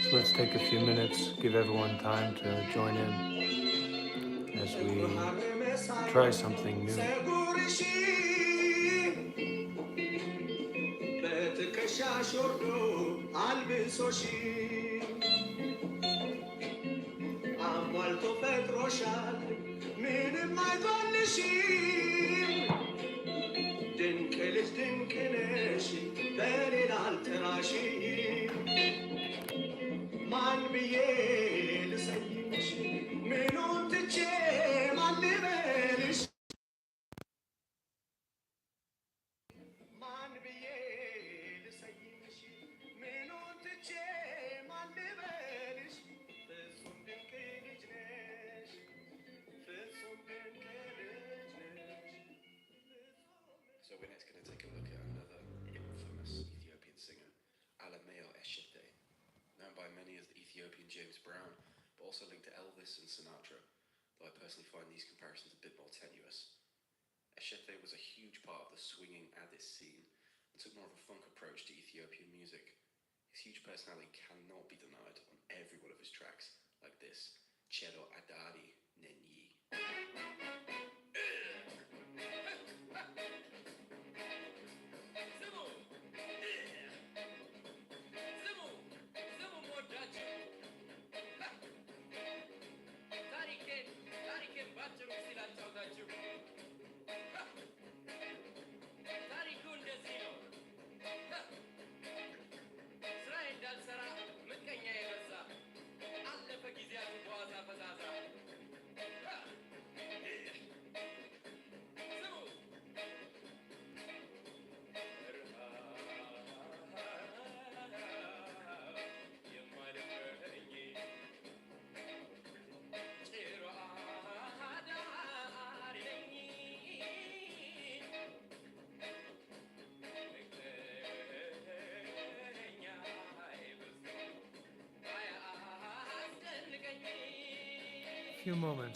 So let's take a few minutes, give everyone time to join in as we try something new. ማን ብዬ ልሰይምሽ ምኑን ትቼ ማን ልበልሽ ማን ብዬ ልሰይምሽ ምኑን ትቼ ማን ልበልሽ ፍጹም ድንቅ ልጅ ነሽ ፍጹም ድንቅ ልጅ ነሽ. So we're next going to take a look at another infamous Ethiopian singer, Alameo Eshete, known by many as the Ethiopian James Brown, but also linked to Elvis and Sinatra, though I personally find these comparisons a bit more tenuous. Eshete was a huge part of the swinging Addis scene and took more of a funk approach to Ethiopian music. His huge personality cannot be denied on every one of his tracks, like this, Chedo Adari Nenyi.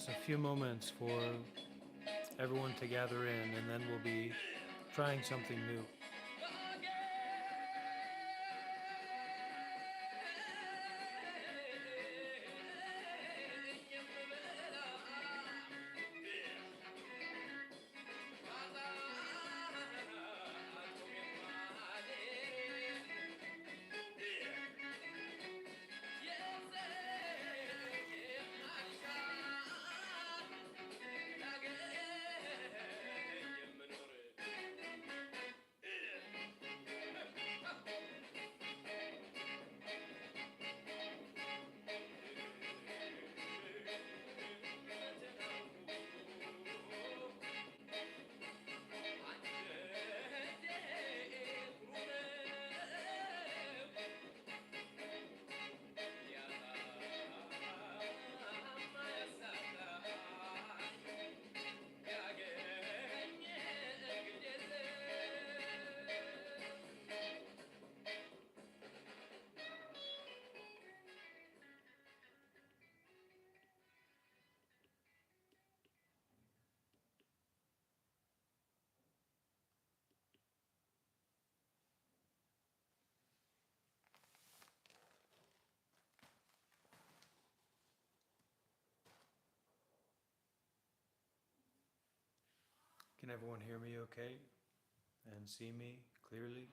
A few moments for everyone to gather in, and then we'll be trying something new. Can everyone hear me okay and see me clearly?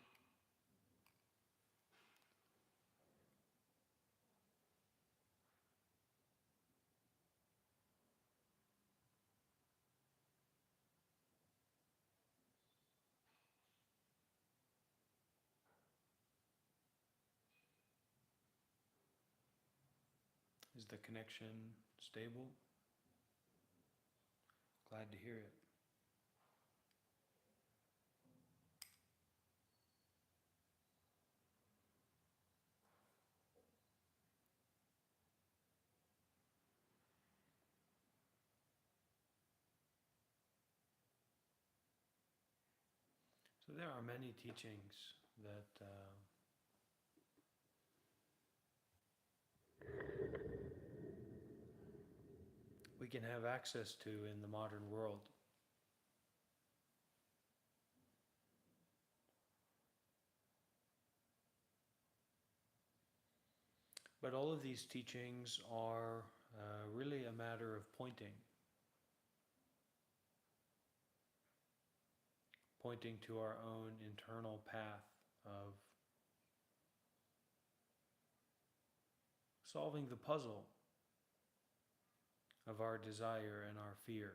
Is the connection stable? Glad to hear it. So there are many teachings that we can have access to in the modern world. But all of these teachings are really a matter of pointing to our own internal path of solving the puzzle of our desire and our fear,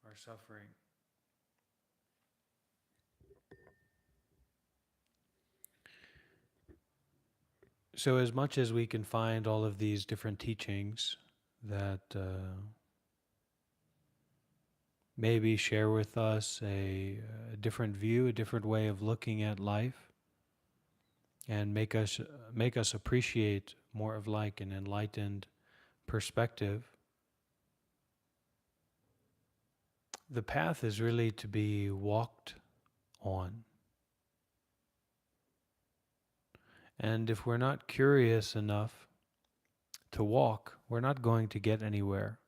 our suffering. So, as much as we can find all of these different teachings that maybe share with us a different view, a different way of looking at life, and make us appreciate more of like an enlightened perspective, the path is really to be walked on. And if we're not curious enough to walk, we're not going to get anywhere.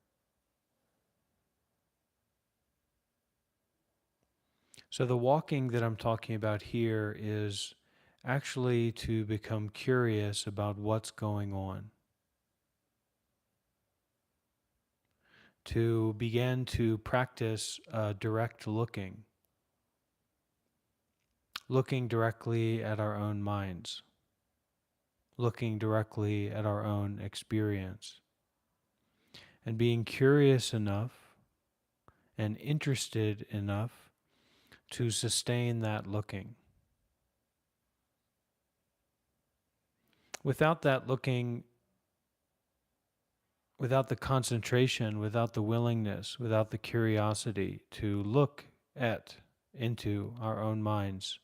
So the walking that I'm talking about here is actually to become curious about what's going on, to begin to practice direct looking directly at our own minds, looking directly at our own experience, and being curious enough and interested enough to sustain that looking. Without that looking, without the concentration, without the willingness, without the curiosity to look into our own minds,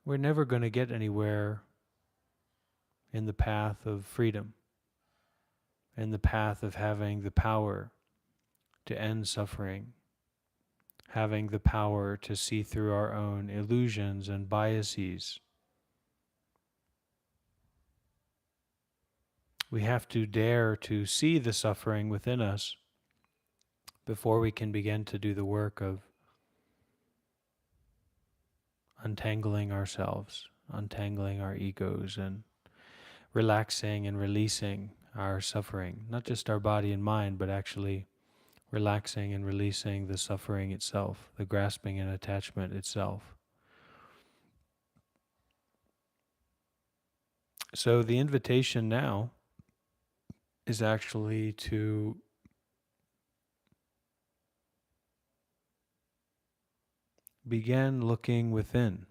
we're never going to get anywhere in the path of freedom, in the path of having the power to end suffering, having the power to see through our own illusions and biases. We have to dare to see the suffering within us before we can begin to do the work of untangling ourselves, untangling our egos, and relaxing and releasing our suffering, not just our body and mind, but actually relaxing and releasing the suffering itself, the grasping and attachment itself. So the invitation now is actually to begin looking within.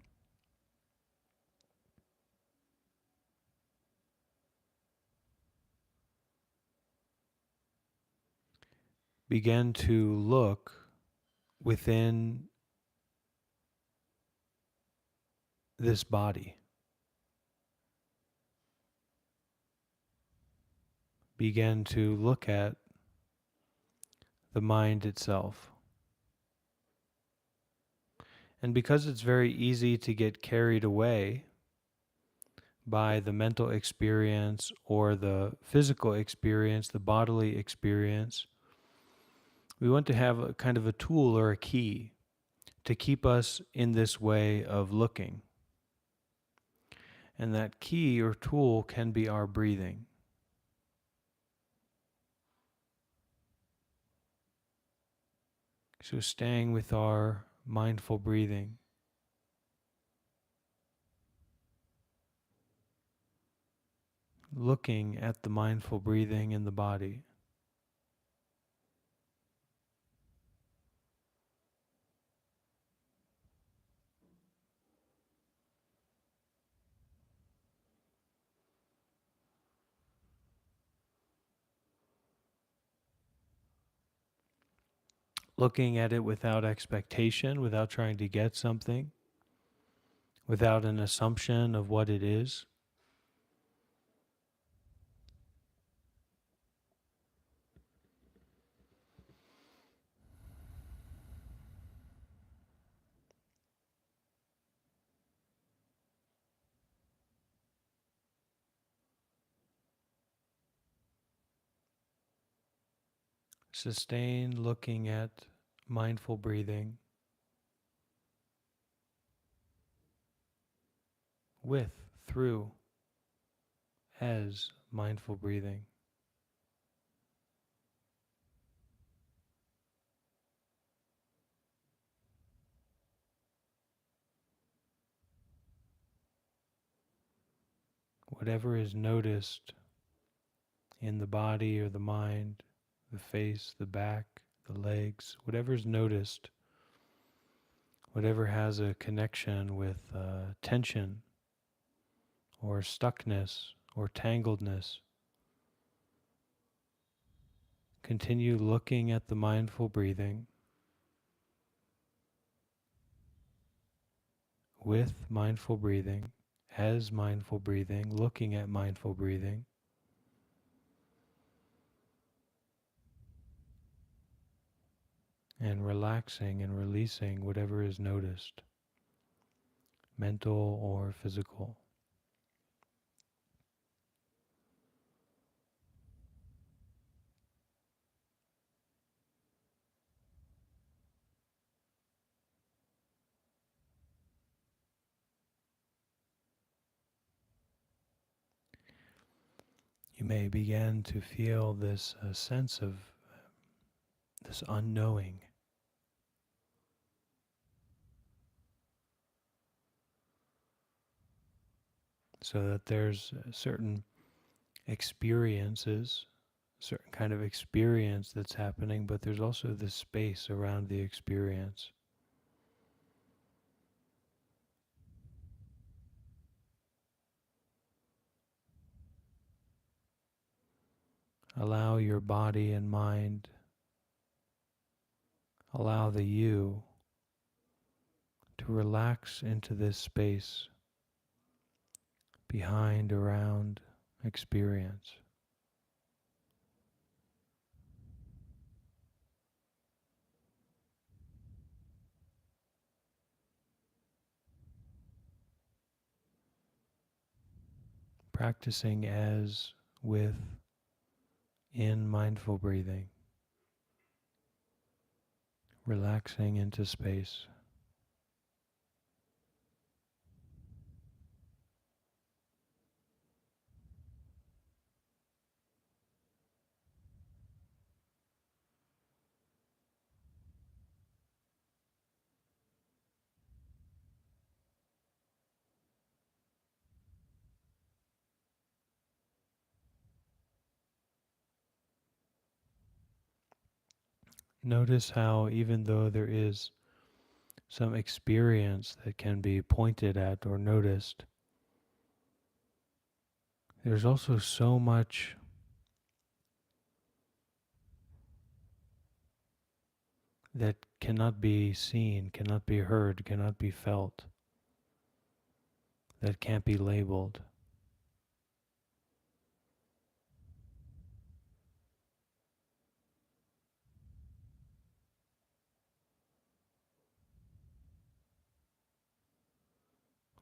Begin to look within this body. Begin to look at the mind itself. And because it's very easy to get carried away by the mental experience or the physical experience, the bodily experience, we want to have a kind of a tool or a key to keep us in this way of looking. And that key or tool can be our breathing. So staying with our mindful breathing. Looking at the mindful breathing in the body. Looking at it without expectation, without trying to get something, without an assumption of what it is. Sustain looking at mindful breathing with, through as mindful breathing. Whatever is noticed in the body or the mind, the face, the back, the legs, whatever is noticed, whatever has a connection with tension or stuckness or tangledness, continue looking at the mindful breathing with mindful breathing, as mindful breathing, looking at mindful breathing. And relaxing and releasing whatever is noticed, mental or physical. You may begin to feel this sense of this unknowing, so that there's certain experiences, certain kind of experience that's happening, but there's also this space around the experience. Allow your body and mind, allow the you to relax into this space behind, around experience. Practicing as with in mindful breathing, relaxing into space. Notice how, even though there is some experience that can be pointed at or noticed, there's also so much that cannot be seen, cannot be heard, cannot be felt, that can't be labeled.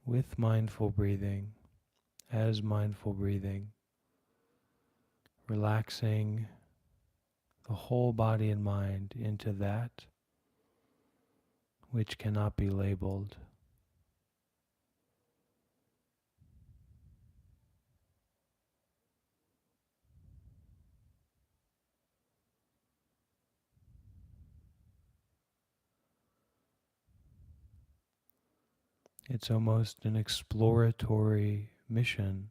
With mindful breathing, as mindful breathing, relaxing the whole body and mind into that which cannot be labeled. It's almost an exploratory mission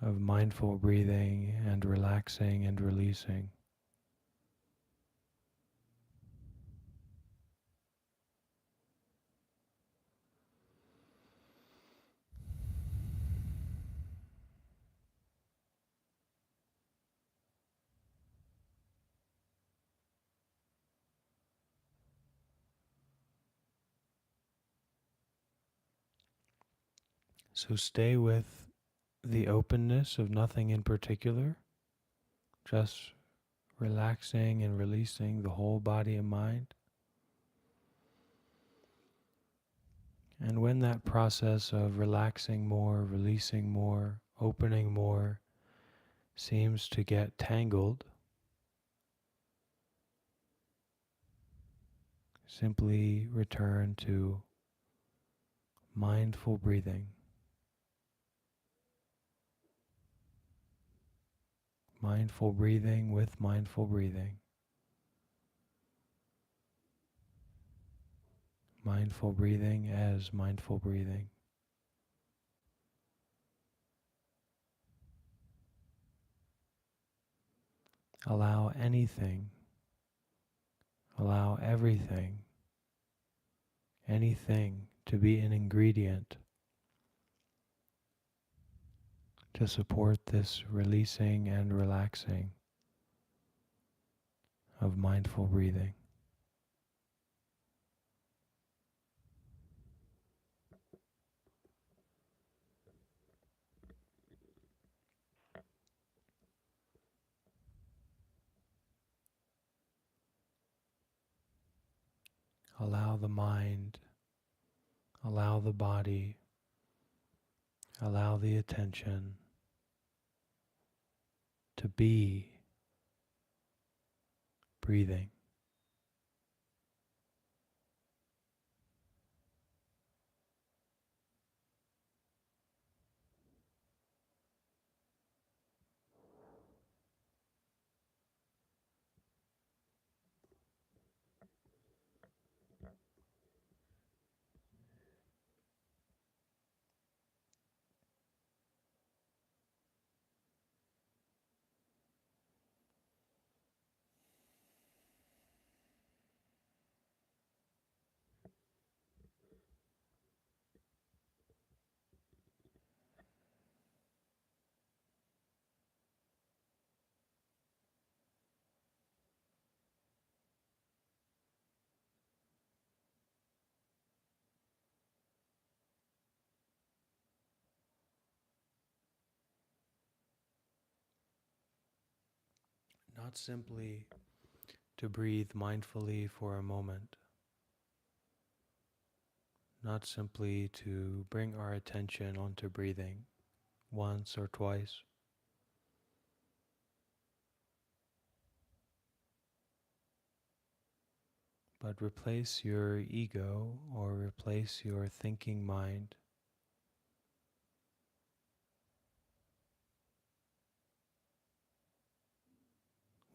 of mindful breathing and relaxing and releasing. So stay with the openness of nothing in particular, just relaxing and releasing the whole body and mind. And when that process of relaxing more, releasing more, opening more seems to get tangled, simply return to mindful breathing. Mindful breathing with mindful breathing. Mindful breathing as mindful breathing. Allow anything, allow everything, anything to be an ingredient to support this releasing and relaxing of mindful breathing. Allow the mind, allow the body, allow the attention to be breathing. Not simply to breathe mindfully for a moment, not simply to bring our attention onto breathing once or twice, but replace your ego or replace your thinking mind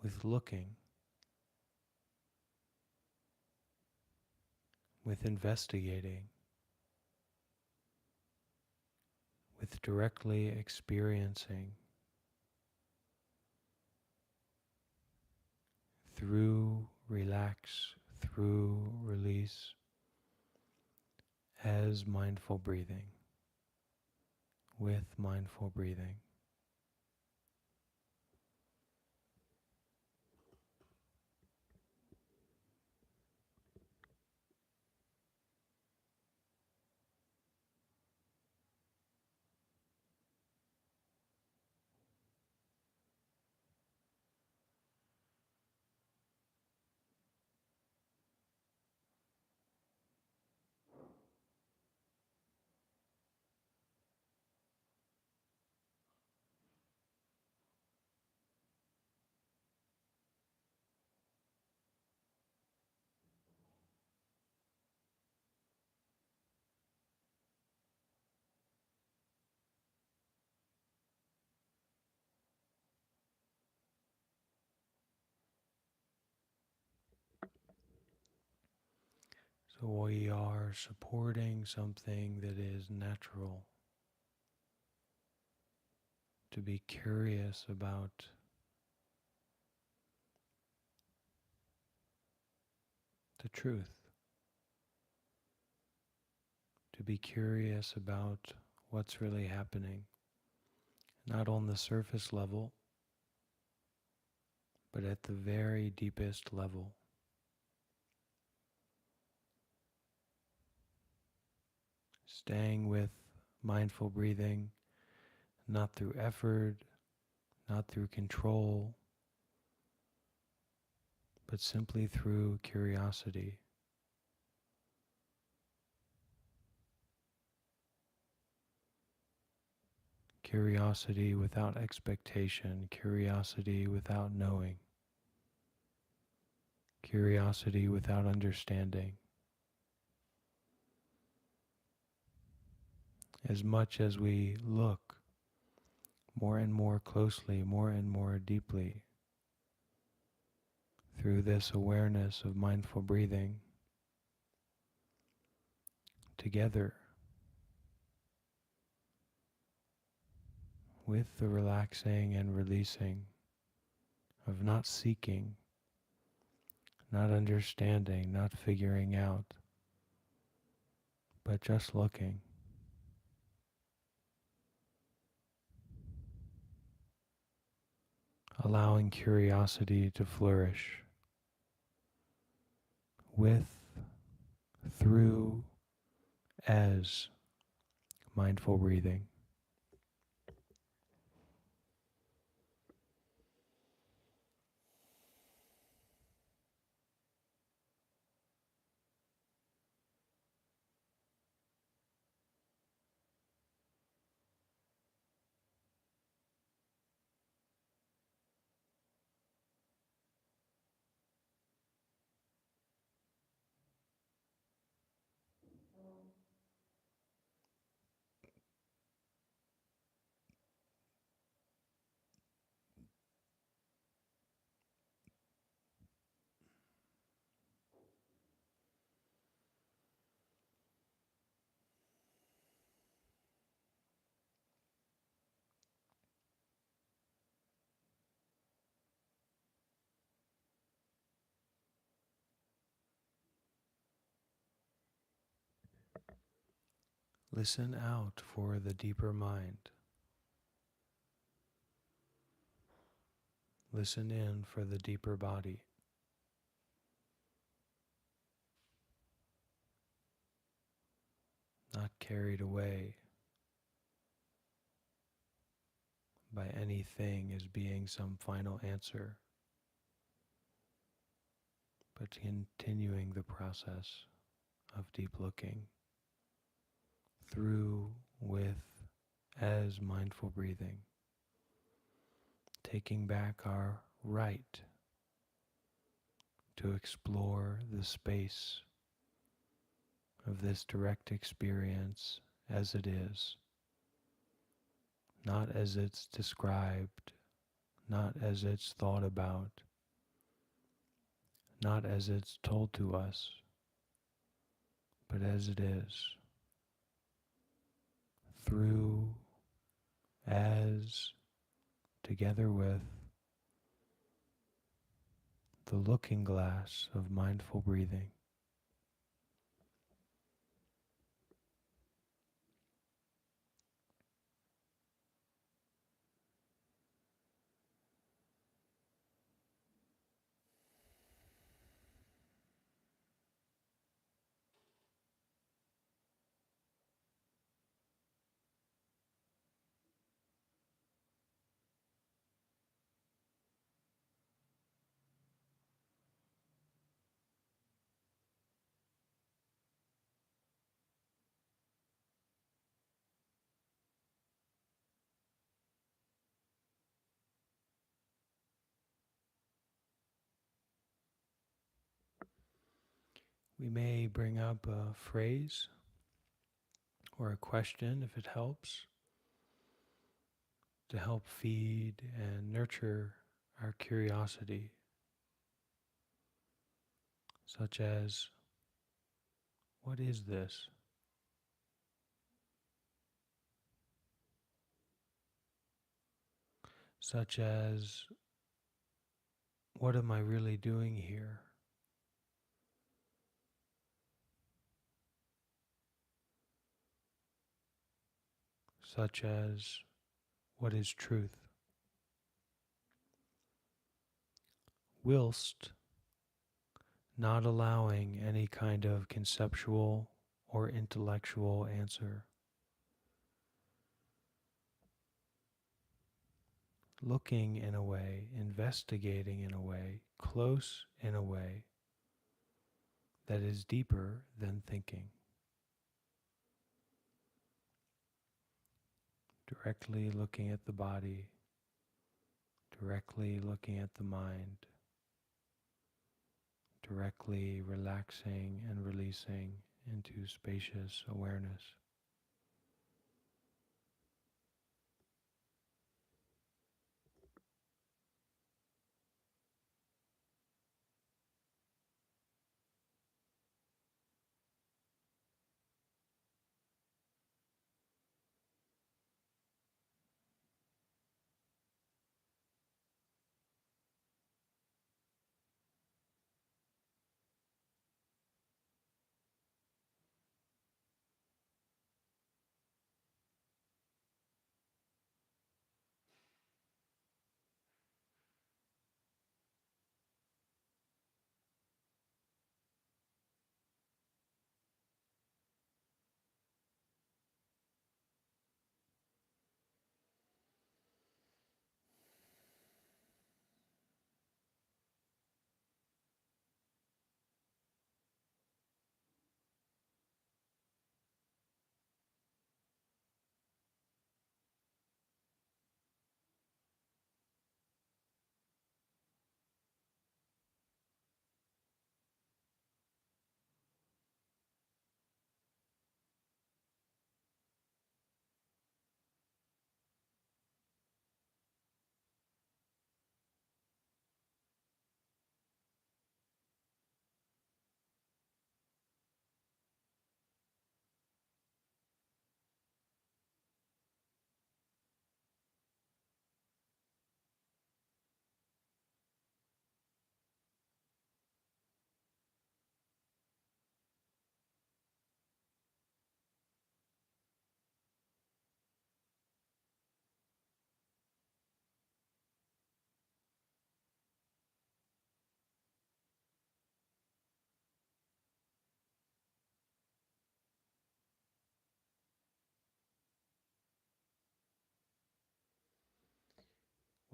with looking, with investigating, with directly experiencing through relax, through release, as mindful breathing, with mindful breathing. So we are supporting something that is natural, to be curious about the truth, to be curious about what's really happening, not on the surface level, but at the very deepest level. Staying with mindful breathing, not through effort, not through control, but simply through curiosity. Curiosity without expectation, curiosity without knowing, curiosity without understanding. As much as we look more and more closely, more and more deeply through this awareness of mindful breathing together with the relaxing and releasing of not seeking, not understanding, not figuring out, but just looking. Allowing curiosity to flourish with, through, as mindful breathing. Listen out for the deeper mind. Listen in for the deeper body. Not carried away by anything as being some final answer, but continuing the process of deep looking through, with, as mindful breathing, taking back our right to explore the space of this direct experience as it is, not as it's described, not as it's thought about, not as it's told to us, but as it is, through, as, together with the looking glass of mindful breathing. We may bring up a phrase or a question if it helps to help feed and nurture our curiosity, such as, what is this? Such as, what am I really doing here? Such as, what is truth? Whilst not allowing any kind of conceptual or intellectual answer. Looking in a way, investigating in a way, close in a way that is deeper than thinking. Directly looking at the body, directly looking at the mind, directly relaxing and releasing into spacious awareness.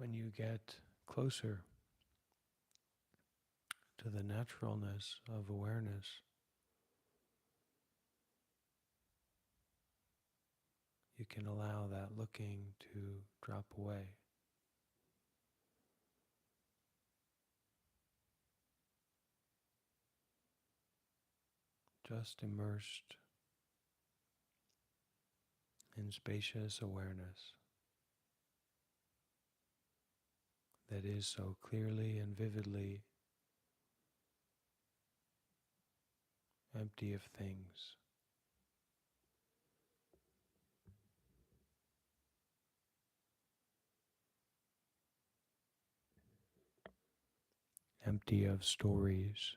when you get closer to the naturalness of awareness, you can allow that looking to drop away. Just immersed in spacious awareness that is so clearly and vividly empty of things, empty of stories,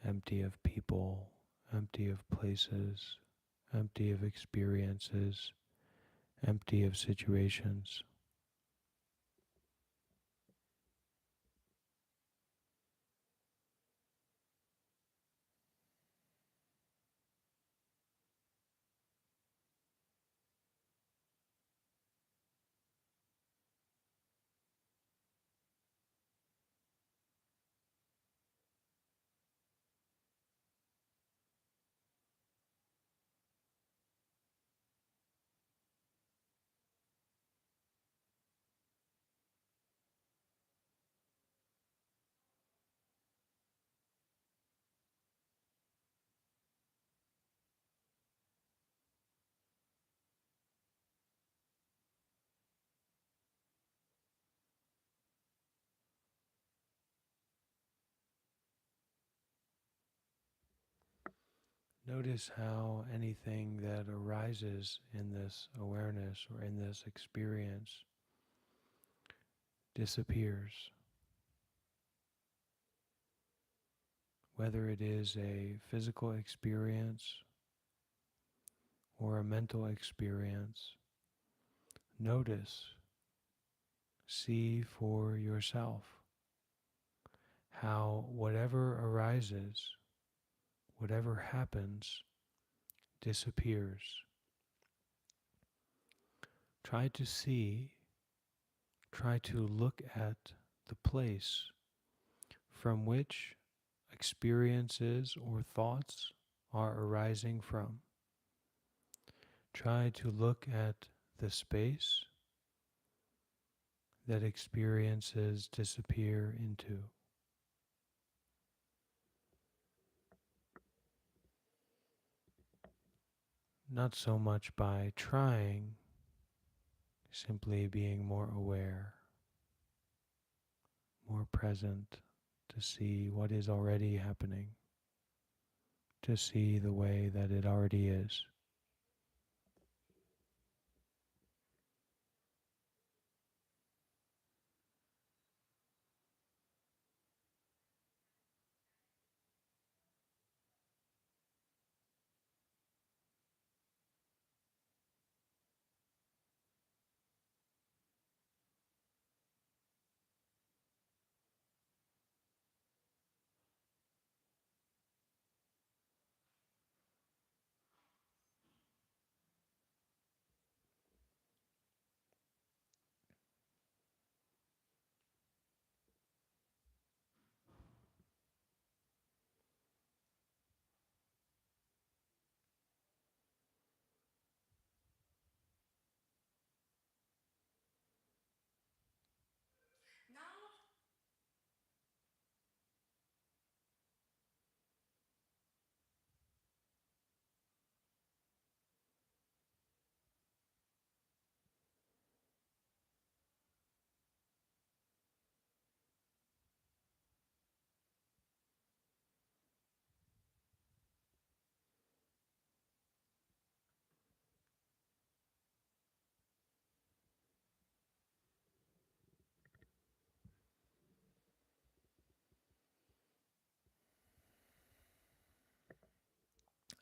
empty of people, empty of places, empty of experiences, empty of situations. Notice how anything that arises in this awareness or in this experience disappears. Whether it is a physical experience or a mental experience, notice, see for yourself how whatever arises, whatever happens, disappears. Try to see, try to look at the place from which experiences or thoughts are arising from. Try to look at the space that experiences disappear into. Not so much by trying, simply being more aware, more present to see what is already happening, to see the way that it already is.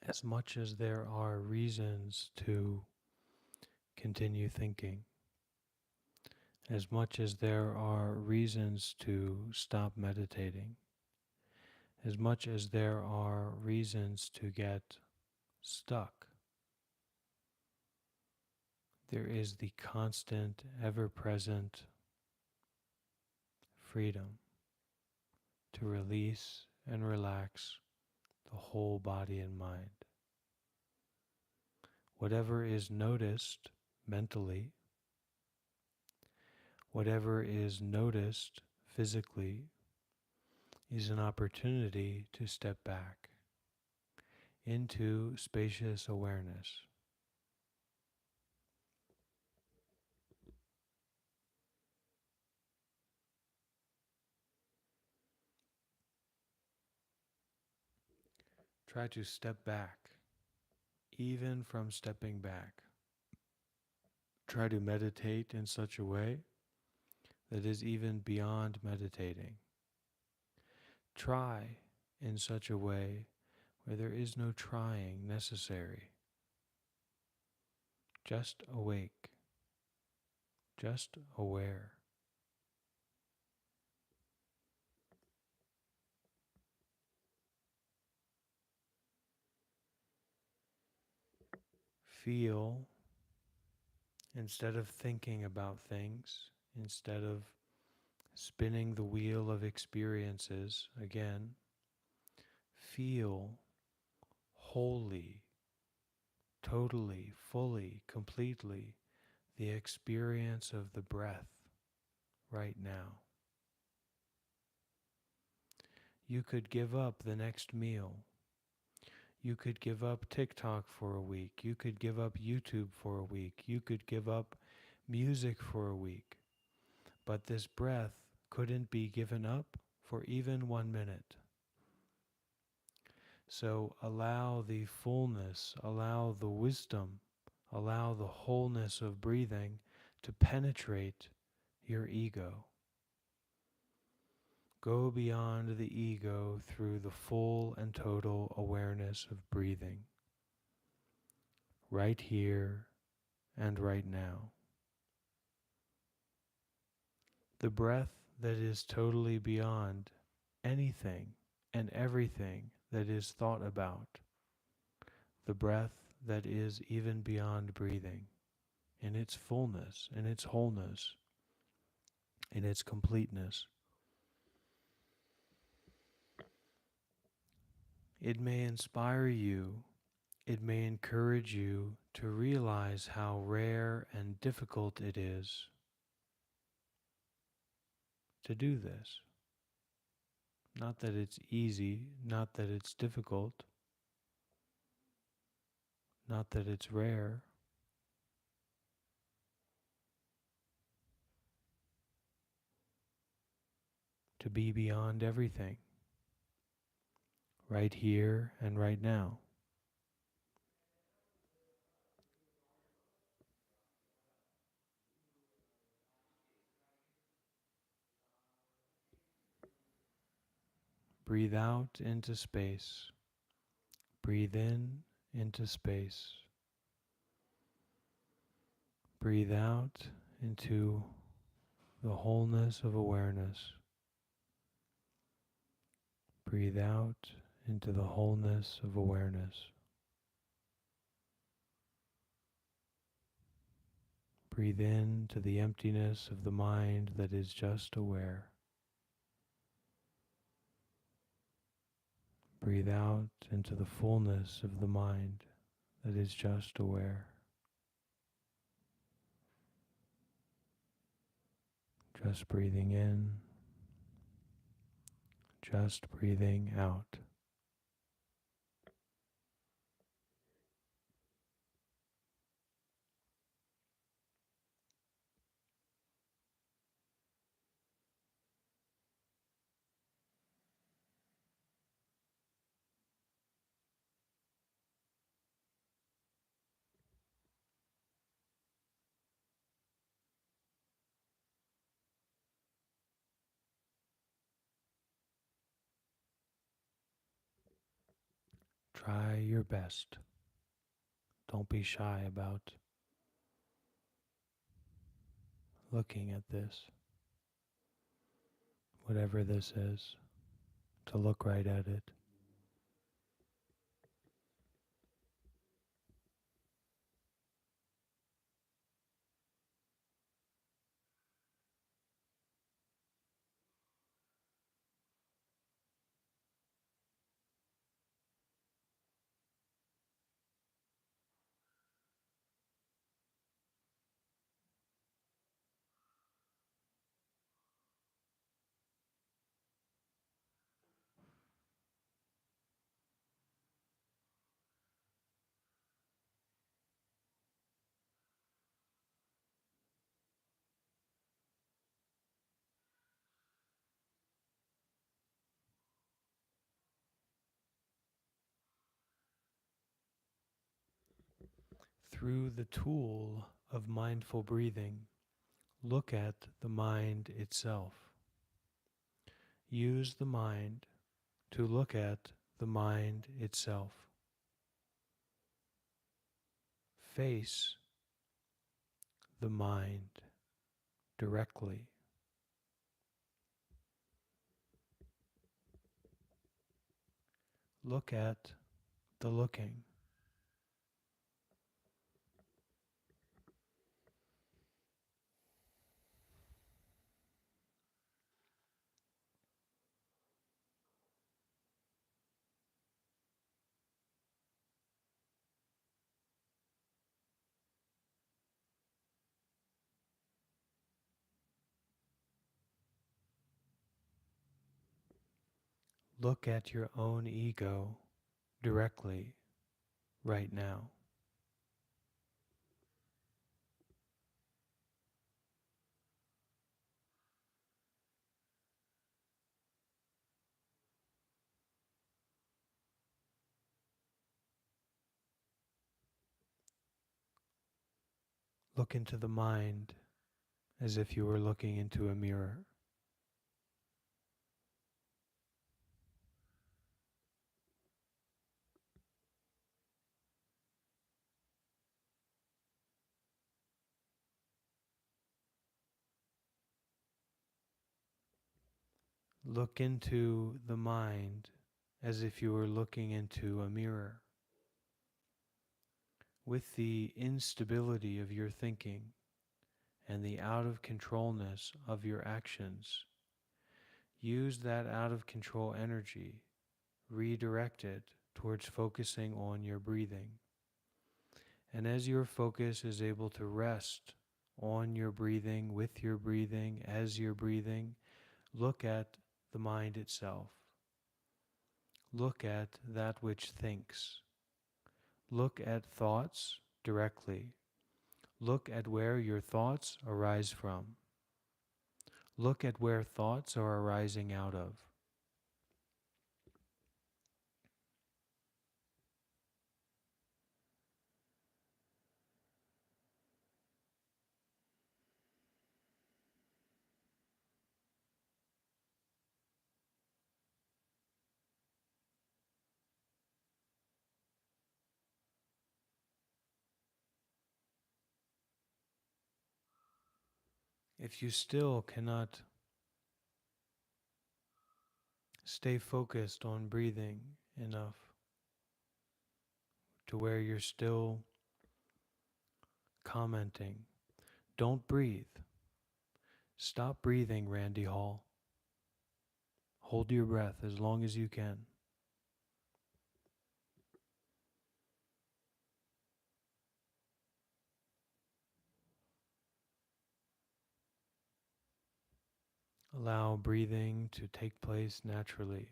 As much as there are reasons to continue thinking, as much as there are reasons to stop meditating, as much as there are reasons to get stuck, there is the constant, ever present freedom to release and relax the whole body and mind. Whatever is noticed mentally, whatever is noticed physically, is an opportunity to step back into spacious awareness. Try to step back, even from stepping back. Try to meditate in such a way that is even beyond meditating. Try in such a way where there is no trying necessary. Just awake, just aware. Feel instead of thinking about things, instead of spinning the wheel of experiences again. Feel wholly, totally, fully, completely the experience of the breath right now. You could give up the next meal. You could give up TikTok for a week. You could give up YouTube for a week. You could give up music for a week. But this breath couldn't be given up for even 1 minute. So allow the fullness, allow the wisdom, allow the wholeness of breathing to penetrate your ego. Go beyond the ego through the full and total awareness of breathing, right here and right now. The breath that is totally beyond anything and everything that is thought about. The breath that is even beyond breathing, in its fullness, in its wholeness, in its completeness. It may inspire you, it may encourage you to realize how rare and difficult it is to do this. Not that it's easy, not that it's difficult, not that it's rare. To be beyond everything, right here and right now. Breathe out into space. Breathe in into space. Breathe out into the wholeness of awareness. Breathe out into the wholeness of awareness. Breathe in to the emptiness of the mind that is just aware. Breathe out into the fullness of the mind that is just aware. Just breathing in, just breathing out. Try your best. Don't be shy about looking at this, whatever this is, to look right at it. Through the tool of mindful breathing, look at the mind itself. Use the mind to look at the mind itself. Face the mind directly. Look at the looking. Look at your own ego directly right now. Look into the mind as if you were looking into a mirror. Look into the mind as if you were looking into a mirror. With the instability of your thinking and the out of controlness of your actions, use that out of control energy, redirect it towards focusing on your breathing. And as your focus is able to rest on your breathing, with your breathing, as you're breathing, look at the mind itself. Look at that which thinks. Look at thoughts directly. Look at where your thoughts arise from. Look at where thoughts are arising out of. If you still cannot stay focused on breathing enough to where you're still commenting, don't breathe. Stop breathing, Randy Hall. Hold your breath as long as you can. Allow breathing to take place naturally.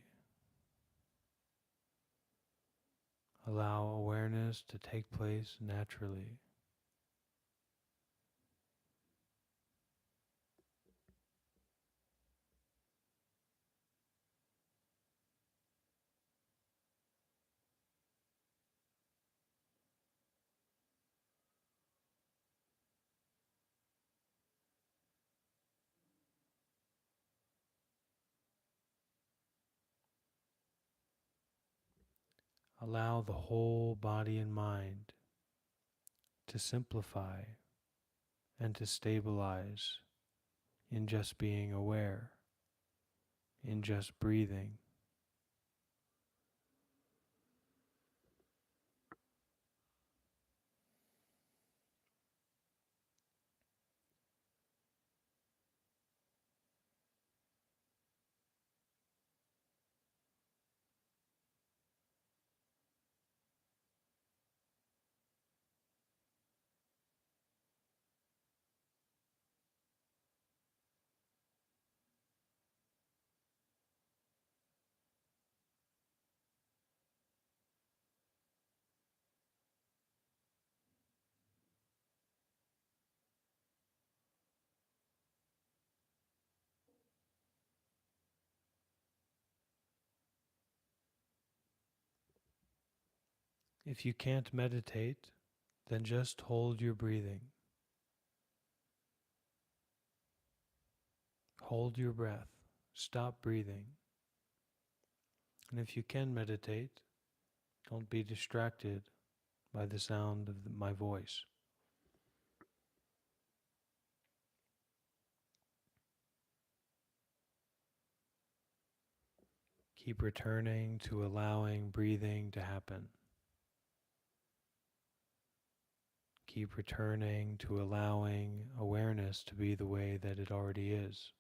Allow awareness to take place naturally. Allow the whole body and mind to simplify and to stabilize in just being aware, in just breathing. If you can't meditate, then just hold your breathing. Hold your breath. Stop breathing. And if you can meditate, don't be distracted by the sound of my voice. Keep returning to allowing breathing to happen. Keep returning to allowing awareness to be the way that it already is.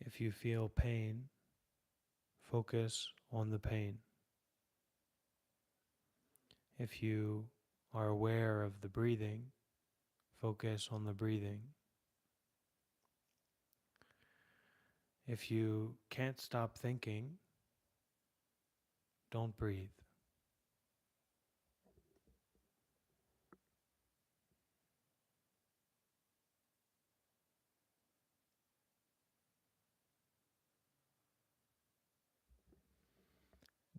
If you feel pain, focus on the pain. If you are aware of the breathing, focus on the breathing. If you can't stop thinking, don't breathe.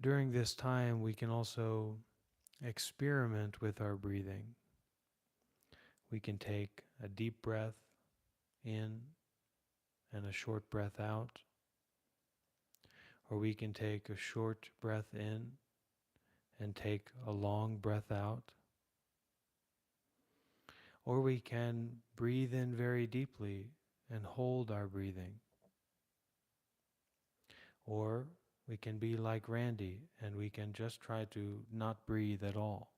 During this time, we can also experiment with our breathing. We can take a deep breath in and a short breath out, or we can take a short breath in and take a long breath out, or we can breathe in very deeply and hold our breathing, or we can be like Randy and we can just try to not breathe at all.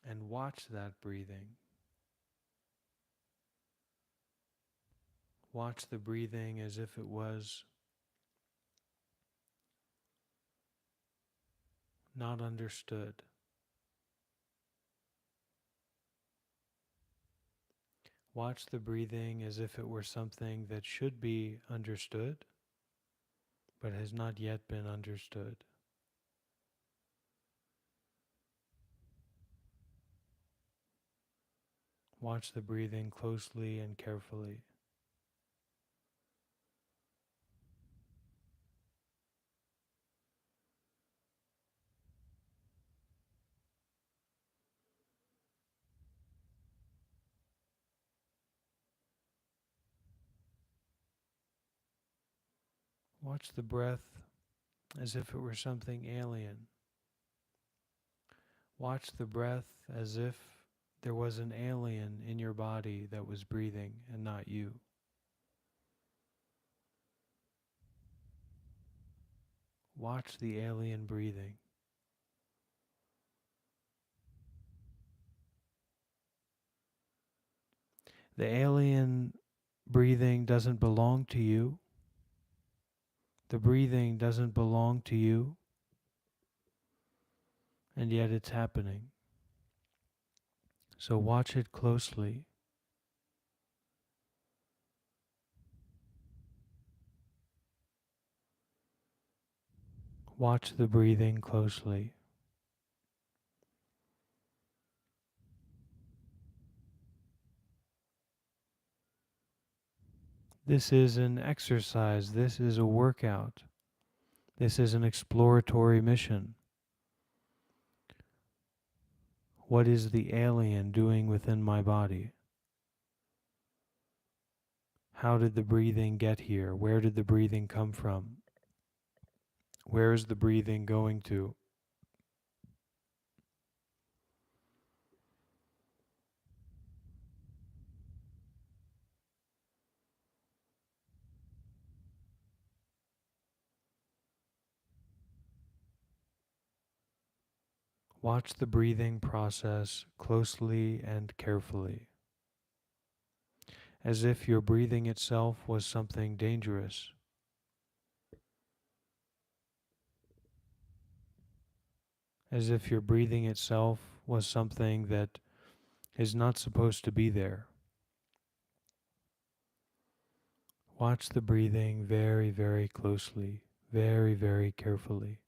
And watch that breathing. Watch the breathing as if it was not understood. Watch the breathing as if it were something that should be understood, but has not yet been understood. Watch the breathing closely and carefully. Watch the breath as if it were something alien. Watch the breath as if there was an alien in your body that was breathing and not you. Watch the alien breathing. The alien breathing doesn't belong to you. The breathing doesn't belong to you, and yet it's happening. So watch it closely. Watch the breathing closely. This is an exercise. This is a workout. This is an exploratory mission. What is the alien doing within my body? How did the breathing get here? Where did the breathing come from? Where is the breathing going to? Watch the breathing process closely and carefully, as if your breathing itself was something dangerous, as if your breathing itself was something that is not supposed to be there. Watch the breathing very, very closely, very, very carefully.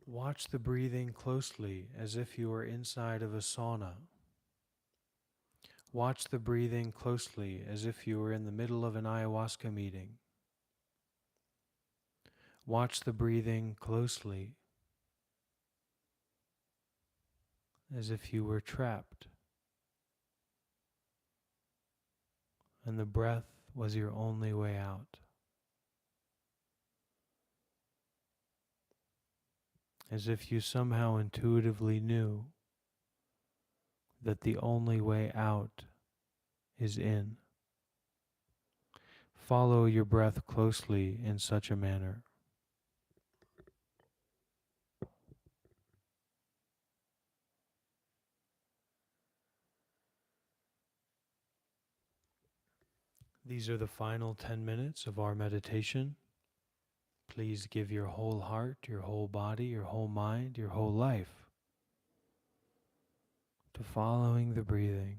Watch the breathing closely as if you were inside of a sauna. Watch the breathing closely as if you were in the middle of an ayahuasca meeting. Watch the breathing closely as if you were trapped and the breath was your only way out. As if you somehow intuitively knew that the only way out is in. Follow your breath closely in such a manner. These are the final 10 minutes of our meditation. Please give your whole heart, your whole body, your whole mind, your whole life to following the breathing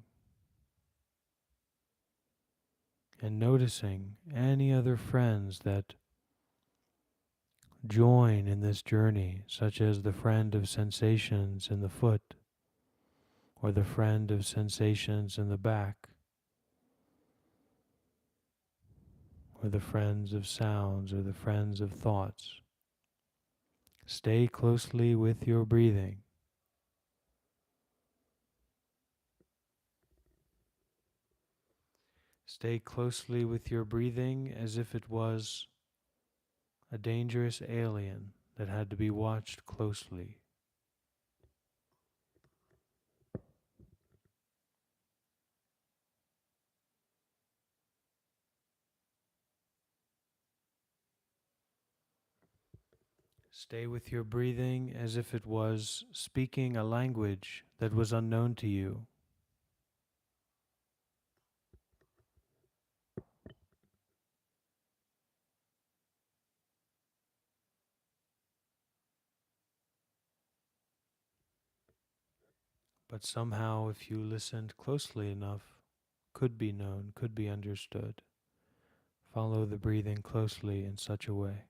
and noticing any other friends that join in this journey, such as the friend of sensations in the foot, or the friend of sensations in the back, or the friends of sounds, or the friends of thoughts. Stay closely with your breathing. Stay closely with your breathing as if it was a dangerous alien that had to be watched closely. Stay with your breathing as if it was speaking a language that was unknown to you. But somehow, if you listened closely enough, could be known, could be understood. Follow the breathing closely in such a way.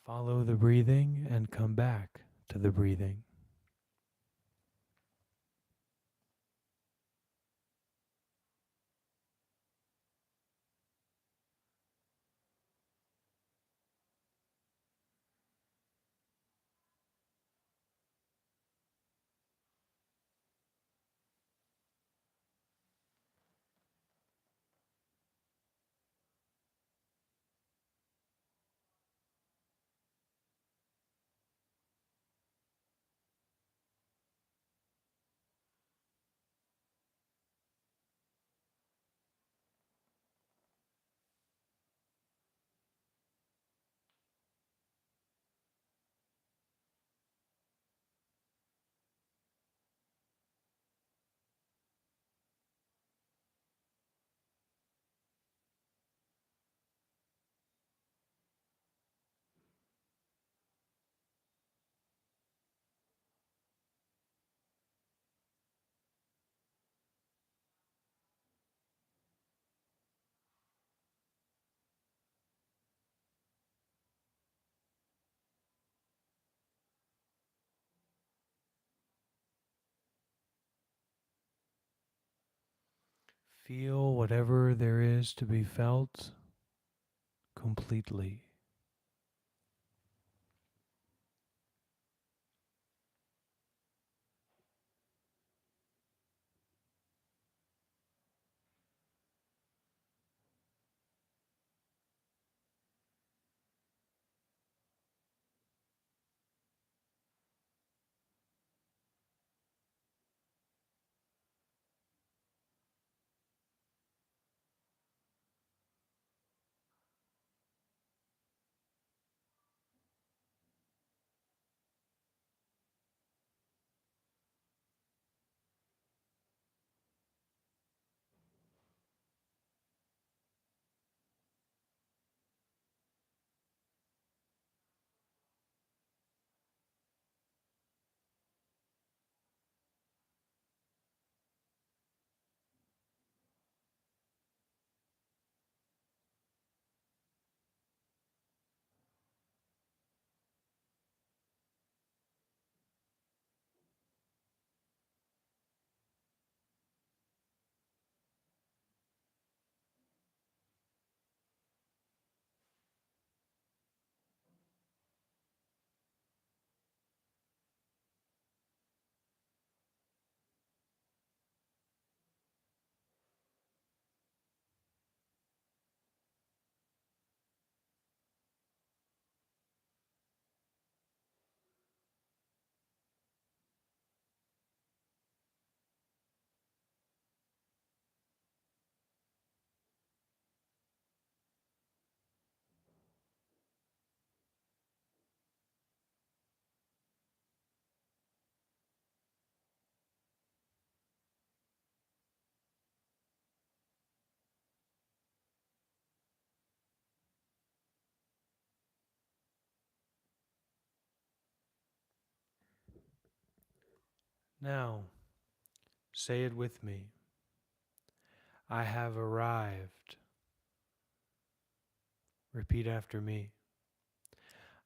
Follow the breathing and come back to the breathing. Feel whatever there is to be felt completely. Now, say it with me. I have arrived. Repeat after me.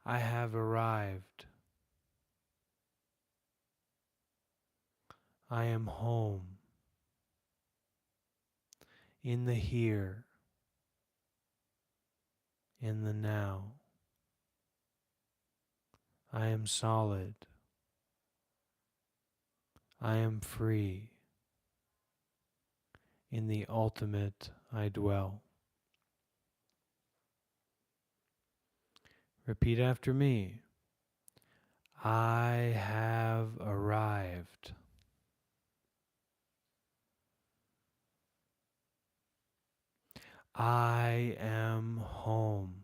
I have arrived. I am home. In the here. In the now. I am solid. I am free. In the ultimate I dwell. Repeat after me. I have arrived. I am home.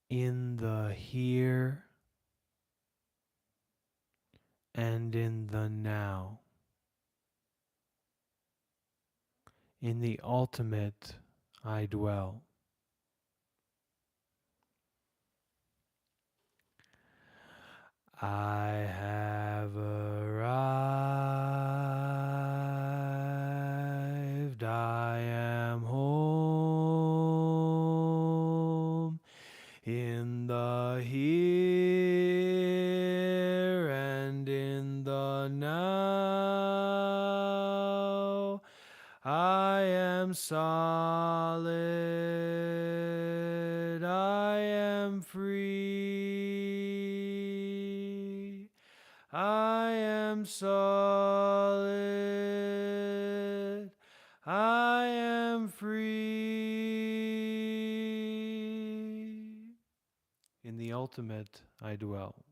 In the here and in the now. In the ultimate I dwell. I have arrived. I am home in the here and in the now. I am solid. I am free. I am solid. I am free. In the ultimate I dwell.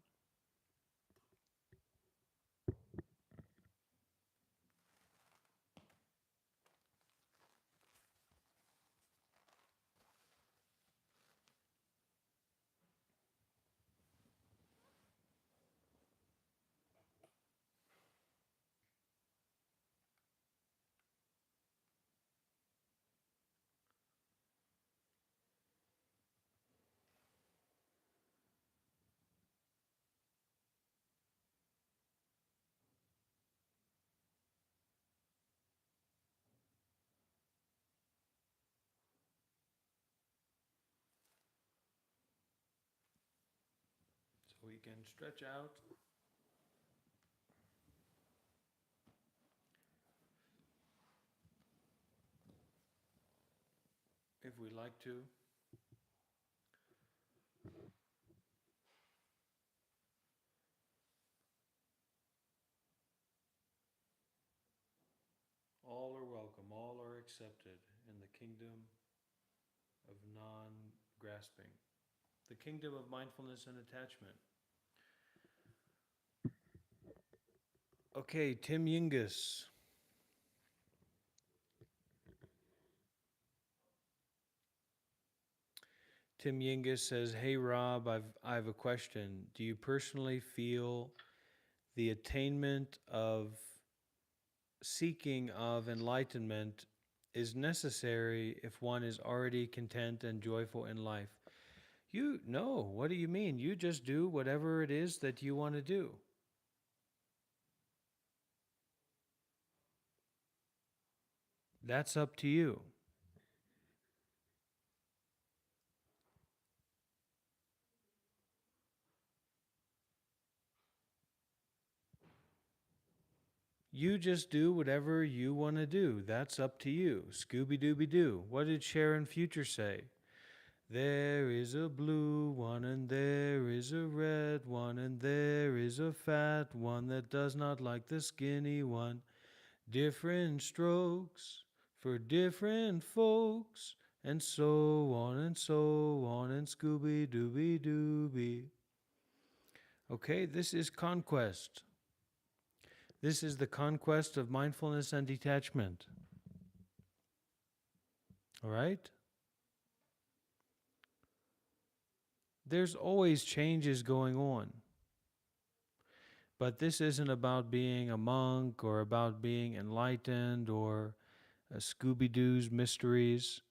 So we can stretch out if we like to. All are welcome, all are accepted in the kingdom of non grasping, the kingdom of mindfulness and attachment. Okay, Tim Yingus. Tim Yingus says, "Hey Rob, I have a question. Do you personally feel the attainment of seeking of enlightenment is necessary if one is already content and joyful in life?" You no, what do you mean? You just do whatever it is that you want to do. That's up to you. You just do whatever you want to do. That's up to you. Scooby Dooby Doo. What did Sharon Future say? There is a blue one, and there is a red one, and there is a fat one that does not like the skinny one. Different strokes for different folks, and so on and so on, and Scooby Dooby Dooby. Okay, this is conquest. This is the conquest of mindfulness and detachment. All right? There's always changes going on. But this isn't about being a monk or about being enlightened or Scooby Doo's mysteries.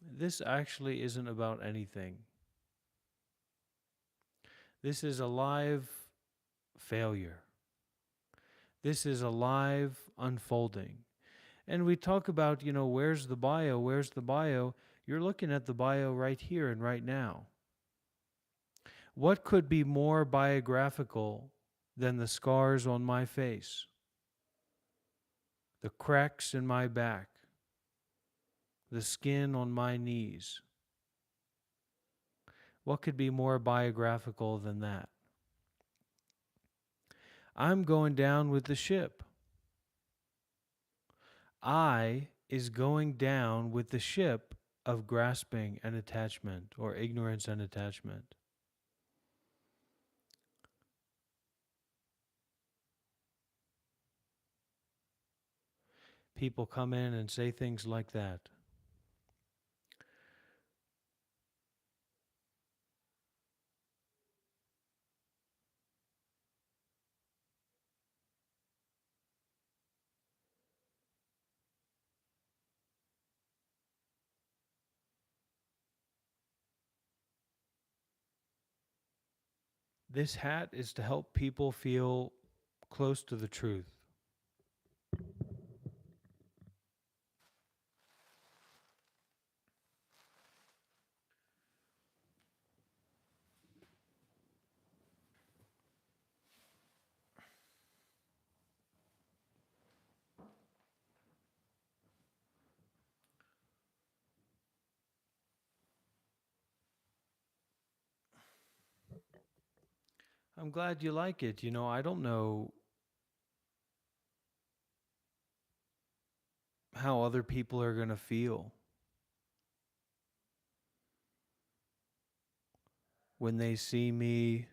This actually isn't about anything. This is a live failure. This is a live unfolding. And we talk about, where's the bio? Where's the bio? You're looking at the bio right here and right now. What could be more biographical than the scars on my face, the cracks in my back, the skin on my knees? What could be more biographical than that? I'm going down with the ship. I is going down with the ship of grasping and attachment, or ignorance and attachment. People come in and say things like that. This hat is to help people feel close to the truth. I'm glad you like it. I don't know how other people are going to feel when they see me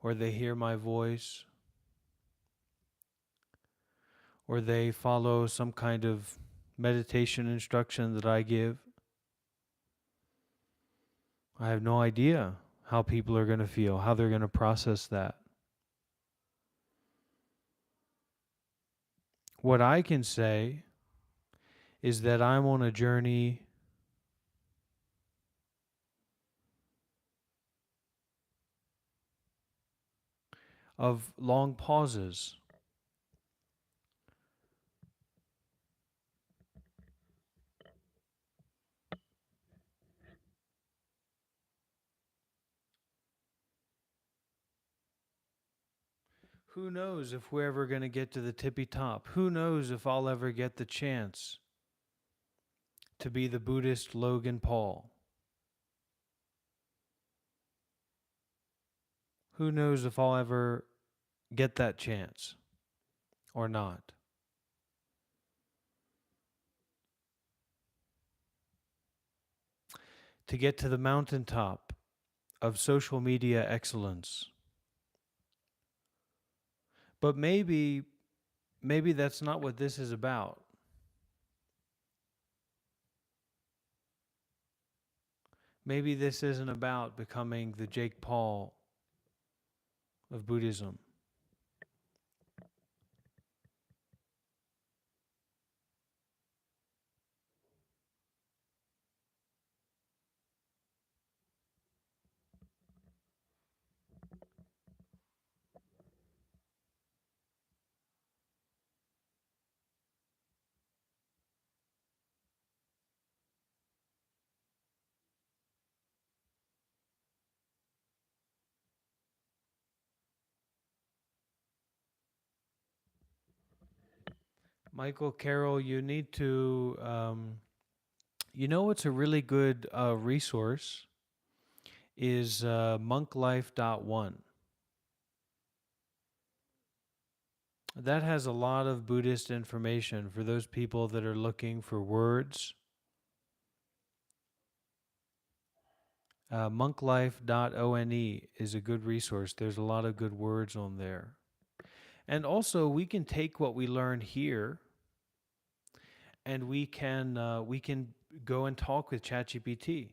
or they hear my voice or they follow some kind of meditation instruction that I give. I have no idea how people are going to feel, how they're going to process that. What I can say is that I'm on a journey of long pauses. Who knows if we're ever going to get to the tippy top? Who knows if I'll ever get the chance to be the Buddhist Logan Paul. Who knows if I'll ever get that chance or not? To get to the mountaintop of social media excellence. But maybe that's not what this is about. Maybe this isn't about becoming the Jake Paul of Buddhism. Michael Carroll, you need to, what's a really good resource is monklife.one. That has a lot of Buddhist information for those people that are looking for words. Monklife.one is a good resource. There's a lot of good words on there. And also, we can take what we learn here, and we can go and talk with ChatGPT.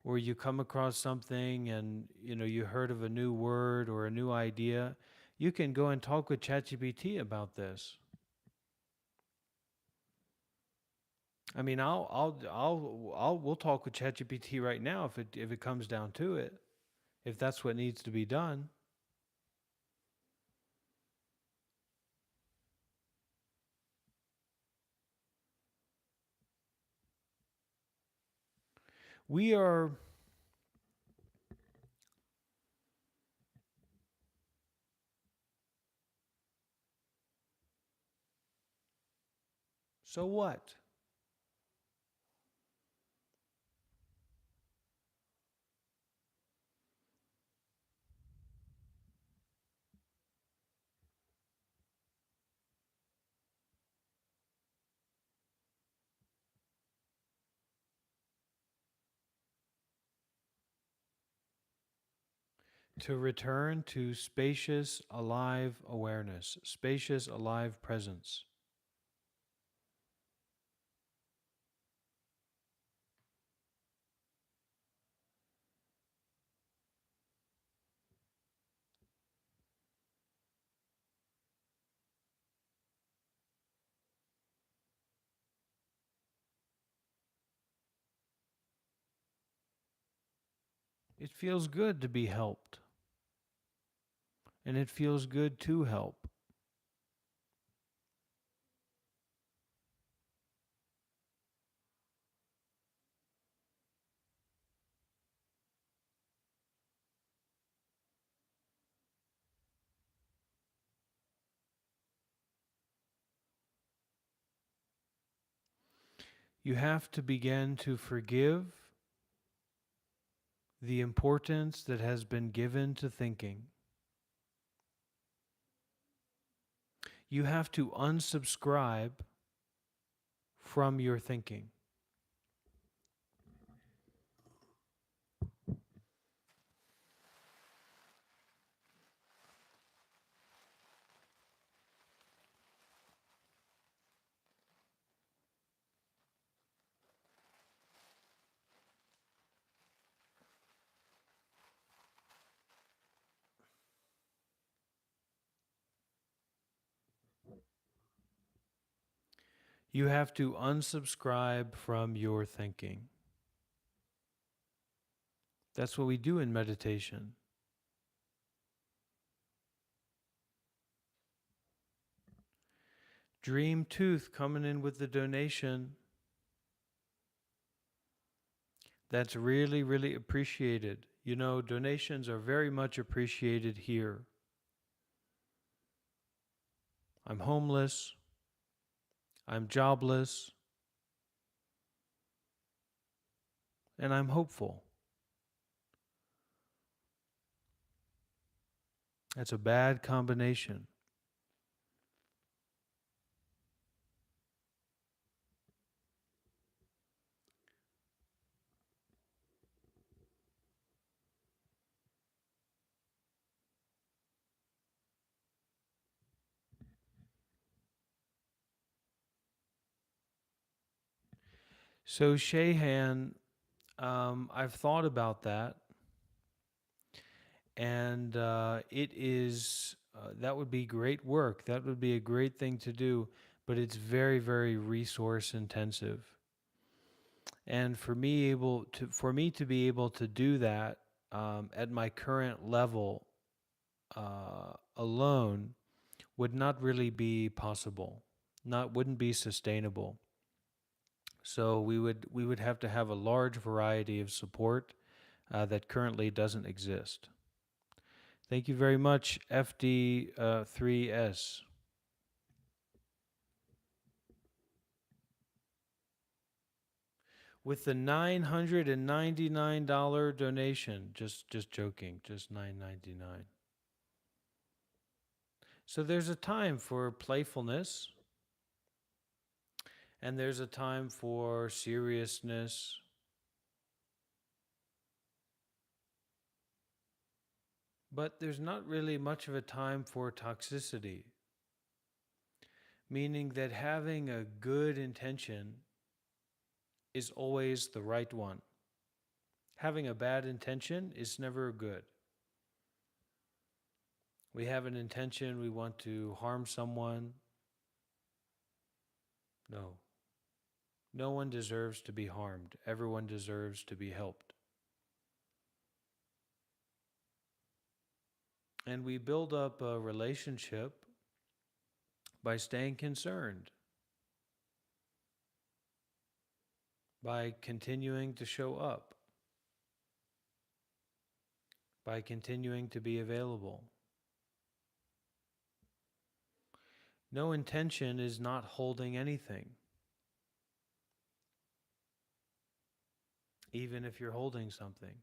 Or you come across something and you heard of a new word or a new idea, you can go and talk with ChatGPT about this. I mean, we'll talk with ChatGPT right now if it comes down to it, if that's what needs to be done. We are so what? To return to spacious, alive awareness, spacious, alive presence. It feels good to be helped, and it feels good to help. You have to begin to forgive the importance that has been given to thinking. You have to unsubscribe from your thinking. You have to unsubscribe from your thinking. That's what we do in meditation. Dream Tooth coming in with the donation. That's really, really appreciated. Donations are very much appreciated here. I'm homeless. I'm jobless, and I'm hopeful. That's a bad combination. So, Shehan, I've thought about that, and it is that would be great work. That would be a great thing to do, but it's very, very resource intensive. And for me to be able to do that at my current level alone would not really be possible. Not wouldn't be sustainable. So we would have to have a large variety of support that currently doesn't exist. Thank you very much, FD3S. With the $999 donation, just joking, just $9.99. So there's a time for playfulness, and there's a time for seriousness, but there's not really much of a time for toxicity, meaning that having a good intention is always the right one. Having a bad intention is never good. We have an intention, we want to harm someone. No. No one deserves to be harmed. Everyone deserves to be helped. And we build up a relationship by staying concerned, by continuing to show up, by continuing to be available. No intention is not holding anything, even if you're holding something.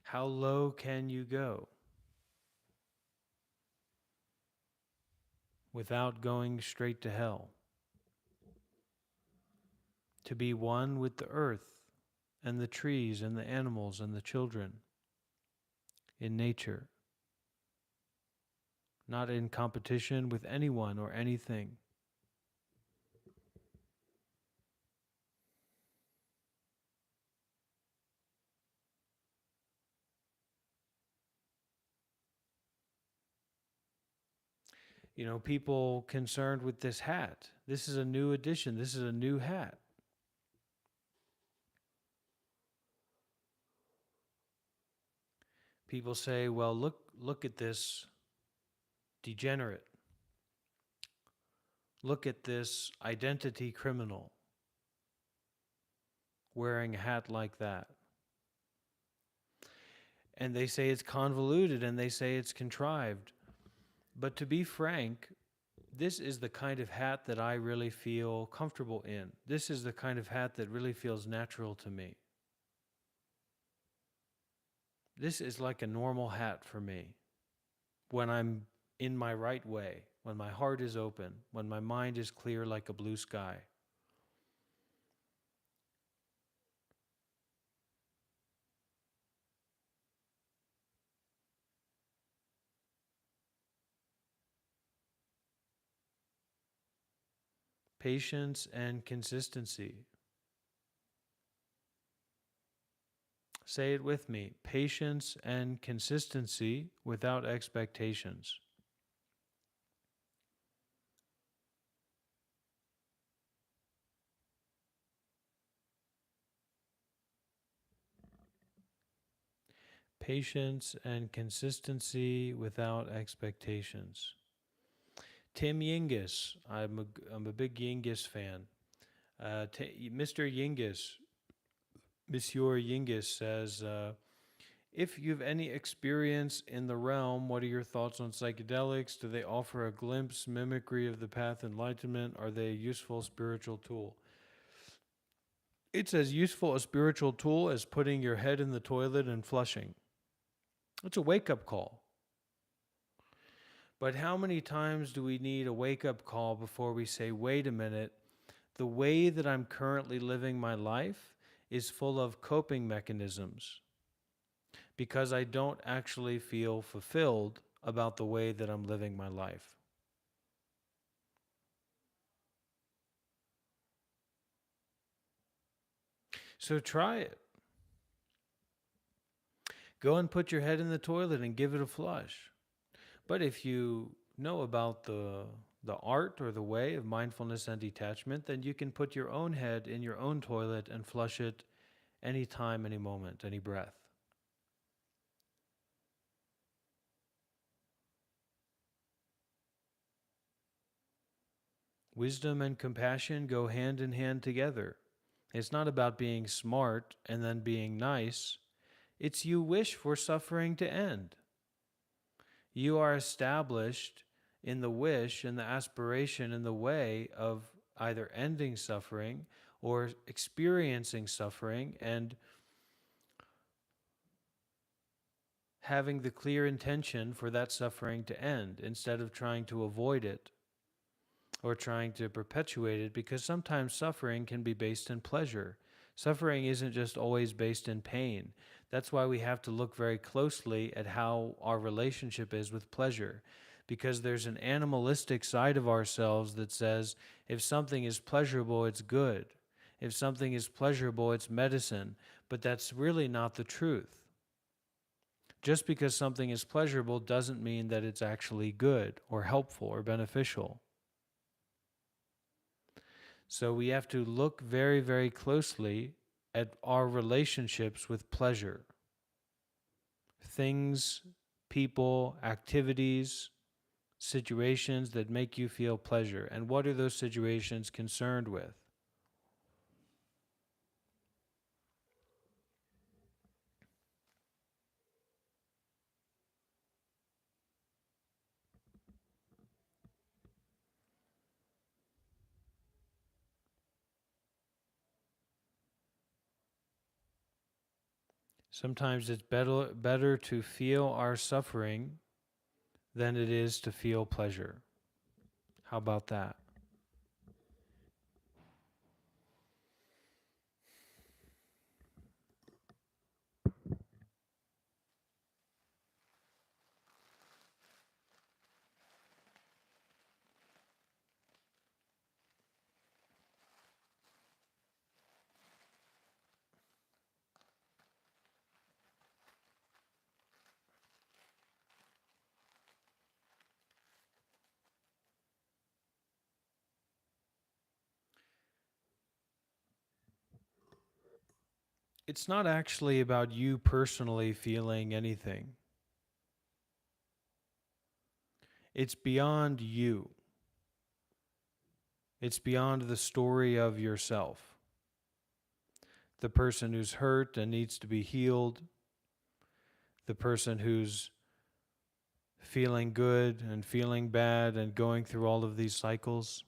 How low can you go without going straight to hell? To be one with the earth and the trees and the animals and the children in nature, not in competition with anyone or anything. You know, people concerned with this hat. This is a new edition. This is a new hat. People say, well, look at this degenerate. Look at this identity criminal wearing a hat like that. And they say it's convoluted and they say it's contrived. But to be frank, this is the kind of hat that I really feel comfortable in. This is the kind of hat that really feels natural to me. This is like a normal hat for me when I'm in my right way, when my heart is open, when my mind is clear like a blue sky. Patience and consistency. Say it with me. Patience and consistency without expectations. Patience and consistency without expectations. Tim Yingis, I'm a big Yingis fan. Mr. Yingis, Monsieur Yingis says, if you've any experience in the realm, what are your thoughts on psychedelics? Do they offer a glimpse, mimicry of the path enlightenment? Are they a useful spiritual tool? It's as useful a spiritual tool as putting your head in the toilet and flushing. It's a wake up call. But how many times do we need a wake up call before we say, wait a minute, the way that I'm currently living my life is full of coping mechanisms because I don't actually feel fulfilled about the way that I'm living my life. So try it. Go and put your head in the toilet and give it a flush. But if you know about the art or the way of mindfulness and detachment, then you can put your own head in your own toilet and flush it any time, any moment, any breath. Wisdom and compassion go hand in hand together. It's not about being smart and then being nice. It's you wish for suffering to end. You are established in the wish and the aspiration in the way of either ending suffering or experiencing suffering and having the clear intention for that suffering to end instead of trying to avoid it or trying to perpetuate it, because sometimes suffering can be based in pleasure. Suffering isn't just always based in pain. That's why we have to look very closely at how our relationship is with pleasure, because there's an animalistic side of ourselves that says if something is pleasurable, it's good. If something is pleasurable, it's medicine. But that's really not the truth. Just because something is pleasurable doesn't mean that it's actually good or helpful or beneficial. So we have to look very, very closely at our relationships with pleasure. Things, people, activities, situations that make you feel pleasure. And what are those situations concerned with? Sometimes it's better to feel our suffering than it is to feel pleasure. How about that? It's not actually about you personally feeling anything. It's beyond you. It's beyond the story of yourself. The person who's hurt and needs to be healed, the person who's feeling good and feeling bad and going through all of these cycles.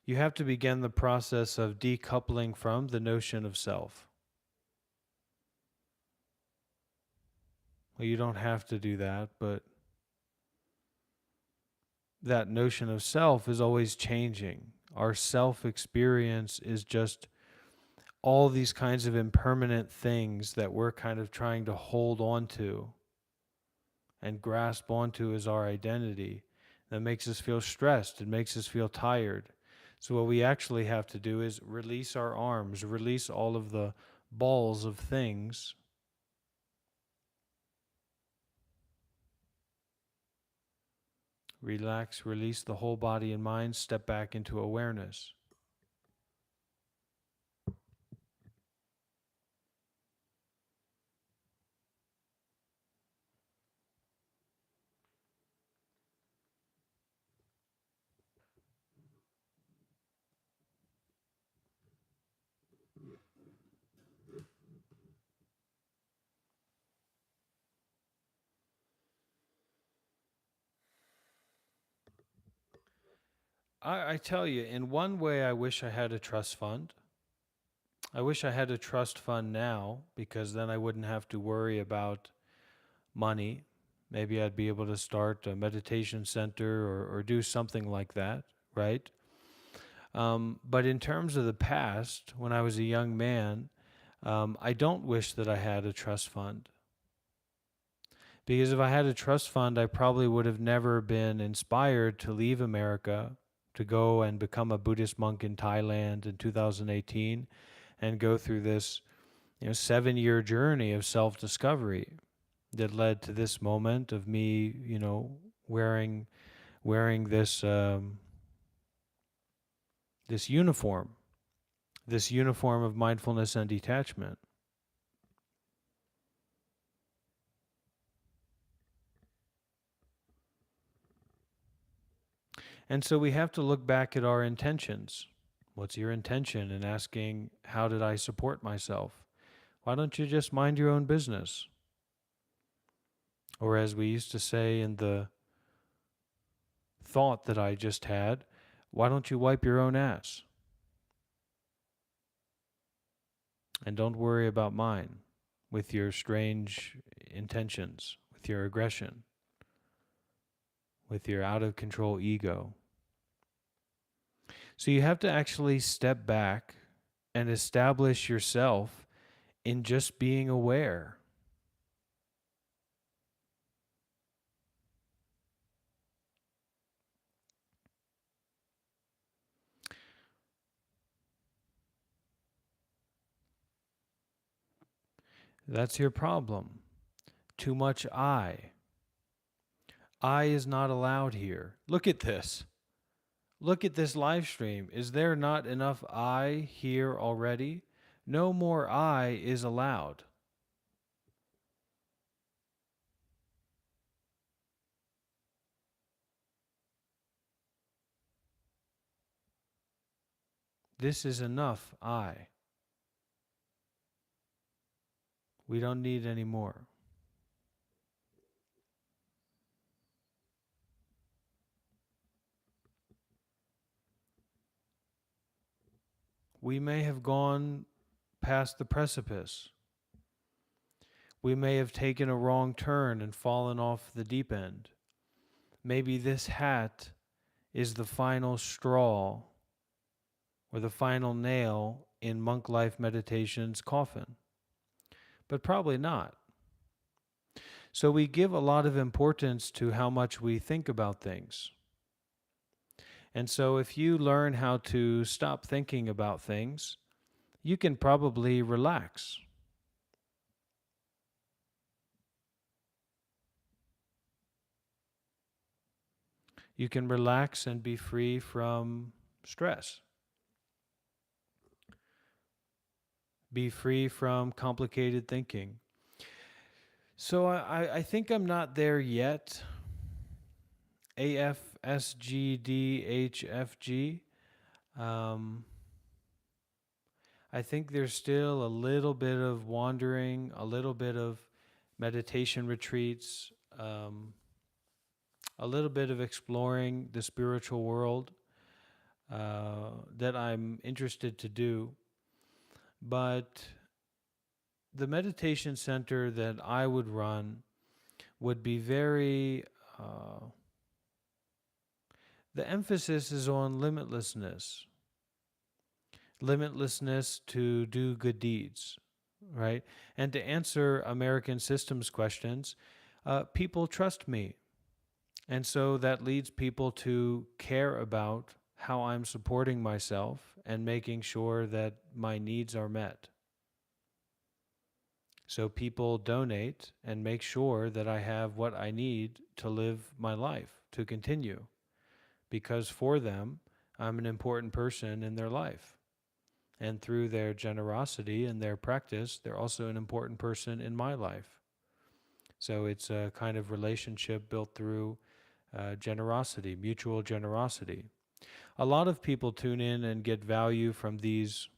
You have to begin the process of decoupling from the notion of self. Well, you don't have to do that, but that notion of self is always changing. Our self experience is just all these kinds of impermanent things that we're kind of trying to hold on to and grasp onto as our identity. That makes us feel stressed. It makes us feel tired. So what we actually have to do is release our arms, release all of the balls of things. Relax, release the whole body and mind, step back into awareness. I tell you, in one way, I wish I had a trust fund. I wish I had a trust fund now because then I wouldn't have to worry about money. Maybe I'd be able to start a meditation center or do something like that, right? But in terms of the past, when I was a young man, I don't wish that I had a trust fund. Because if I had a trust fund, I probably would have never been inspired to leave America to go and become a Buddhist monk in Thailand in 2018 and go through this 7-year journey of self-discovery that led to this moment of me wearing this uniform of mindfulness and detachment. And so we have to look back at our intentions. What's your intention in asking, how did I support myself? Why don't you just mind your own business? Or as we used to say in the thought that I just had, why don't you wipe your own ass? And don't worry about mine with your strange intentions, with your aggression, with your out of control ego. So you have to actually step back and establish yourself in just being aware. That's your problem. Too much I. I is not allowed here. Look at this. Look at this live stream. Is there not enough I here already? No more I is allowed. This is enough I. We don't need any more. We may have gone past the precipice. We may have taken a wrong turn and fallen off the deep end. Maybe this hat is the final straw or the final nail in Monk Life Meditation's coffin, but probably not. So we give a lot of importance to how much we think about things. And so if you learn how to stop thinking about things, you can probably relax. You can relax and be free from stress. Be free from complicated thinking. So I think I'm not there yet. AFSGDHFG. I think there's still a little bit of wandering, a little bit of meditation retreats, a little bit of exploring the spiritual world that I'm interested to do. But the meditation center that I would run would be very, the emphasis is on limitlessness. Limitlessness to do good deeds, right? And to answer American systems questions, people trust me. And so that leads people to care about how I'm supporting myself and making sure that my needs are met. So people donate and make sure that I have what I need to live my life, to continue. Because for them, I'm an important person in their life. And through their generosity and their practice, they're also an important person in my life. So it's a kind of relationship built through generosity, mutual generosity. A lot of people tune in and get value from these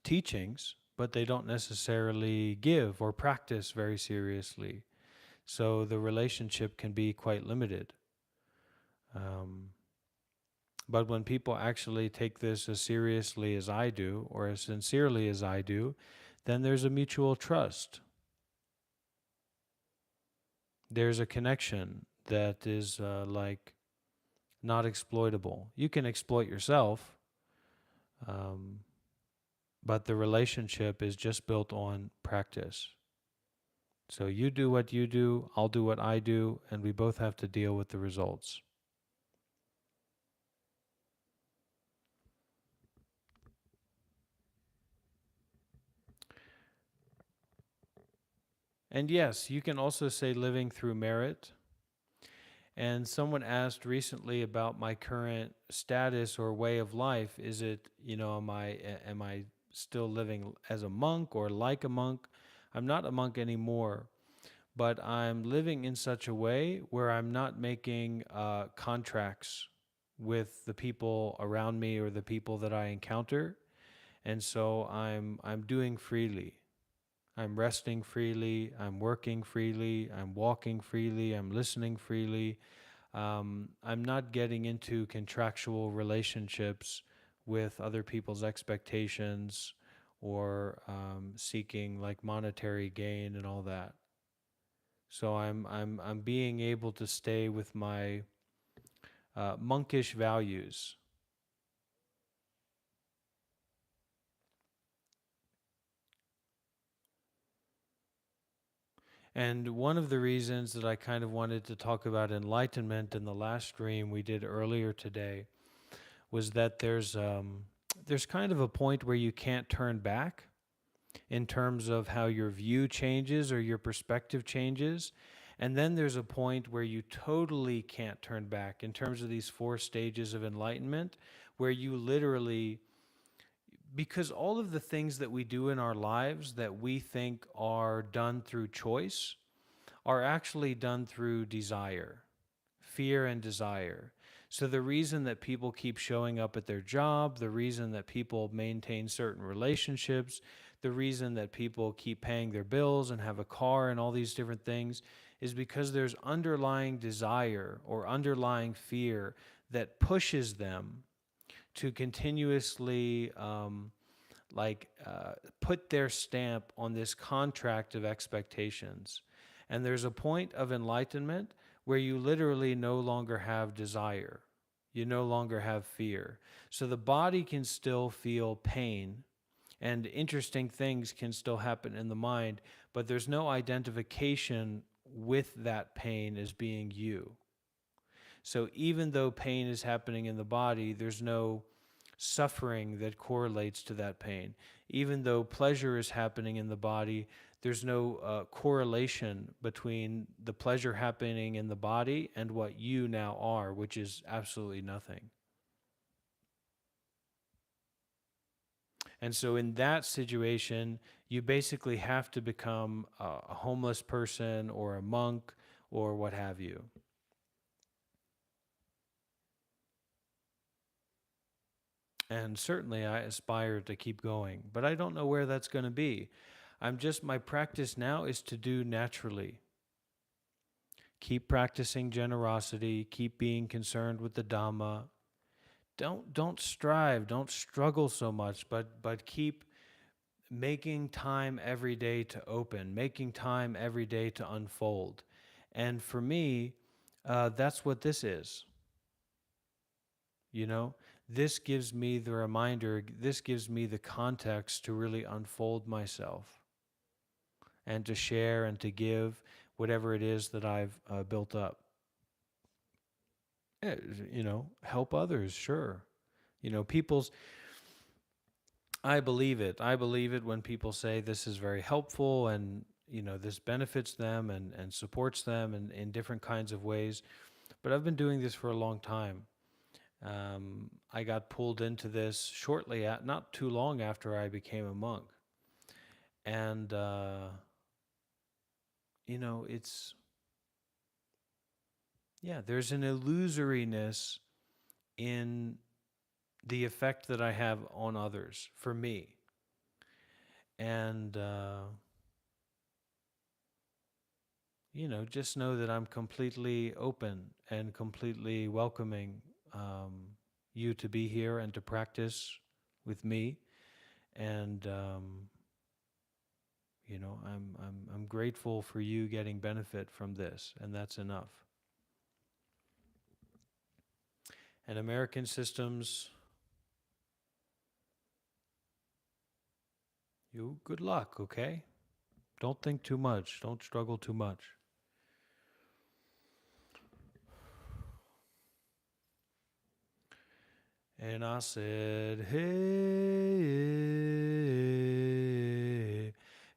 teachings, but they don't necessarily give or practice very seriously. So the relationship can be quite limited. But when people actually take this as seriously as I do, or as sincerely as I do, then there's a mutual trust. There's a connection that is like not exploitable. You can exploit yourself, um, but the relationship is just built on practice. So you do what you do, I'll do what I do, and we both have to deal with the results. And yes, you can also say living through merit. And someone asked recently about my current status or way of life. Is it, am I still living as a monk or like a monk? I'm not a monk anymore, but I'm living in such a way where I'm not making contracts with the people around me or the people that I encounter, and so I'm doing freely. I'm resting freely. I'm working freely. I'm walking freely. I'm listening freely. I'm not getting into contractual relationships with other people's expectations or seeking like monetary gain and all that. So I'm being able to stay with my monkish values. And one of the reasons that I kind of wanted to talk about enlightenment in the last stream we did earlier today was that there's kind of a point where you can't turn back in terms of how your view changes or your perspective changes. And then there's a point where you totally can't turn back in terms of these four stages of enlightenment, where you literally, because all of the things that we do in our lives that we think are done through choice are actually done through desire, fear and desire. So the reason that people keep showing up at their job, the reason that people maintain certain relationships, the reason that people keep paying their bills and have a car and all these different things is because there's underlying desire or underlying fear that pushes them to continuously put their stamp on this contract of expectations. And there's a point of enlightenment where you literally no longer have desire. You no longer have fear. So the body can still feel pain and interesting things can still happen in the mind, but there's no identification with that pain as being you. So even though pain is happening in the body, there's no suffering that correlates to that pain. Even though pleasure is happening in the body, there's no correlation between the pleasure happening in the body and what you now are, which is absolutely nothing. And so, in that situation, you basically have to become a homeless person or a monk or what have you. And certainly, I aspire to keep going, but I don't know where that's going to be. My practice now is to do naturally. Keep practicing generosity, keep being concerned with the Dhamma. Don't strive, don't struggle so much, but keep making time every day to open, making time every day to unfold. And for me, that's what this is. You know, this gives me the reminder, this gives me the context to really unfold myself and to share and to give whatever it is that I've built up. Eh, help others, sure. People's, I believe it. I believe it when people say this is very helpful and, this benefits them and supports them in different kinds of ways. But I've been doing this for a long time. I got pulled into this not too long after I became a monk. And, it's, yeah, there's an illusoriness in the effect that I have on others for me. And, just know that I'm completely open and completely welcoming. you to be here and to practice with me. And I'm grateful for you getting benefit from this, and that's enough. And American systems, you good luck, okay? Don't think too much. Don't struggle too much. And I said, hey,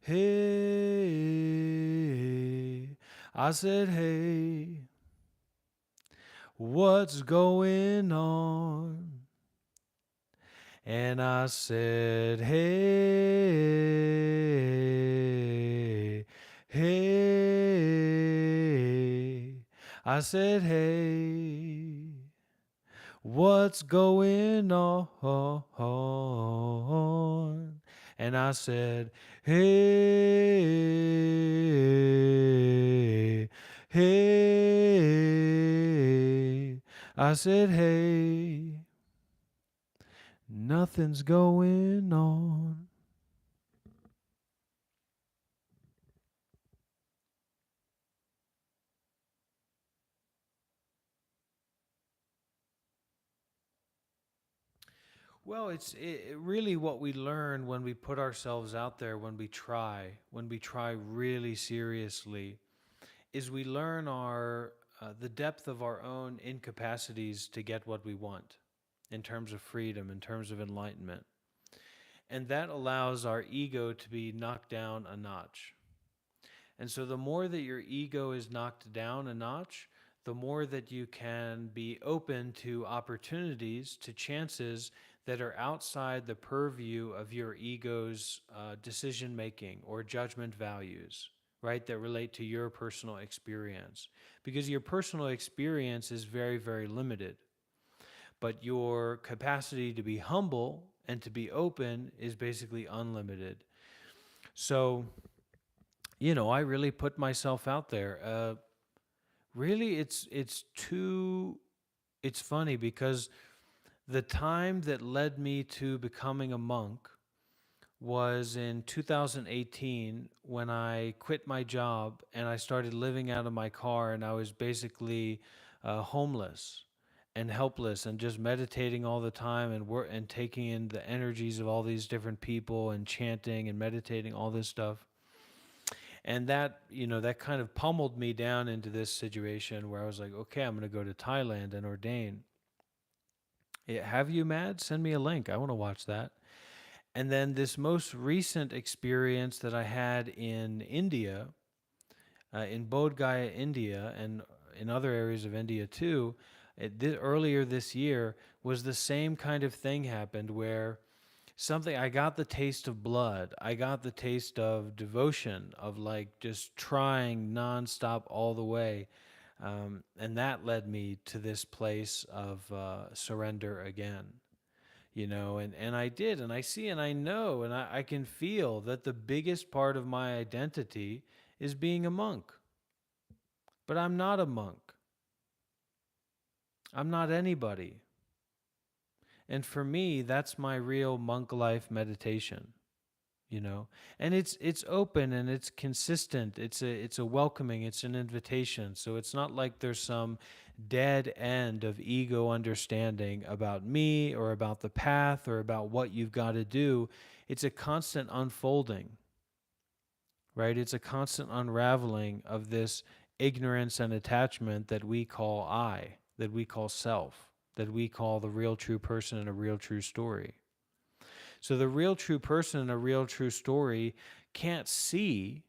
hey. I said, hey, what's going on? And I said, hey, hey. I said, hey, what's going on? And I said, hey, hey. I said, hey, nothing's going on. Well, really what we learn when we put ourselves out there, when we try really seriously, is we learn the depth of our own incapacities to get what we want in terms of freedom, in terms of enlightenment. And that allows our ego to be knocked down a notch. And so the more that your ego is knocked down a notch, the more that you can be open to opportunities, to chances that are outside the purview of your ego's decision making or judgment values, right? That relate to your personal experience. Because your personal experience is very, very limited. But your capacity to be humble and to be open is basically unlimited. So, I really put myself out there. Really, it's funny because the time that led me to becoming a monk was in 2018 when I quit my job and I started living out of my car, and I was basically homeless and helpless and just meditating all the time and taking in the energies of all these different people and chanting and meditating all this stuff. And that kind of pummeled me down into this situation where I was like, okay, I'm going to go to Thailand and ordain. Yeah, have you, Mad? Send me a link. I want to watch that. And then this most recent experience that I had in India, in Bodh Gaya, India, and in other areas of India too, earlier this year, was the same kind of thing happened where I got the taste of blood. I got the taste of devotion, of like just trying nonstop all the way. And that led me to this place of surrender again. And I did, and I see, and I know, and I can feel that the biggest part of my identity is being a monk. But I'm not a monk. I'm not anybody. And for me, that's my real monk life meditation. And it's open and it's consistent. It's a welcoming, it's an invitation. So it's not like there's some dead end of ego understanding about me or about the path or about what you've got to do. It's a constant unfolding, right? It's a constant unraveling of this ignorance and attachment that we call I, that we call self, that we call the real true person and a real true story. So the real true person in a real true story can't see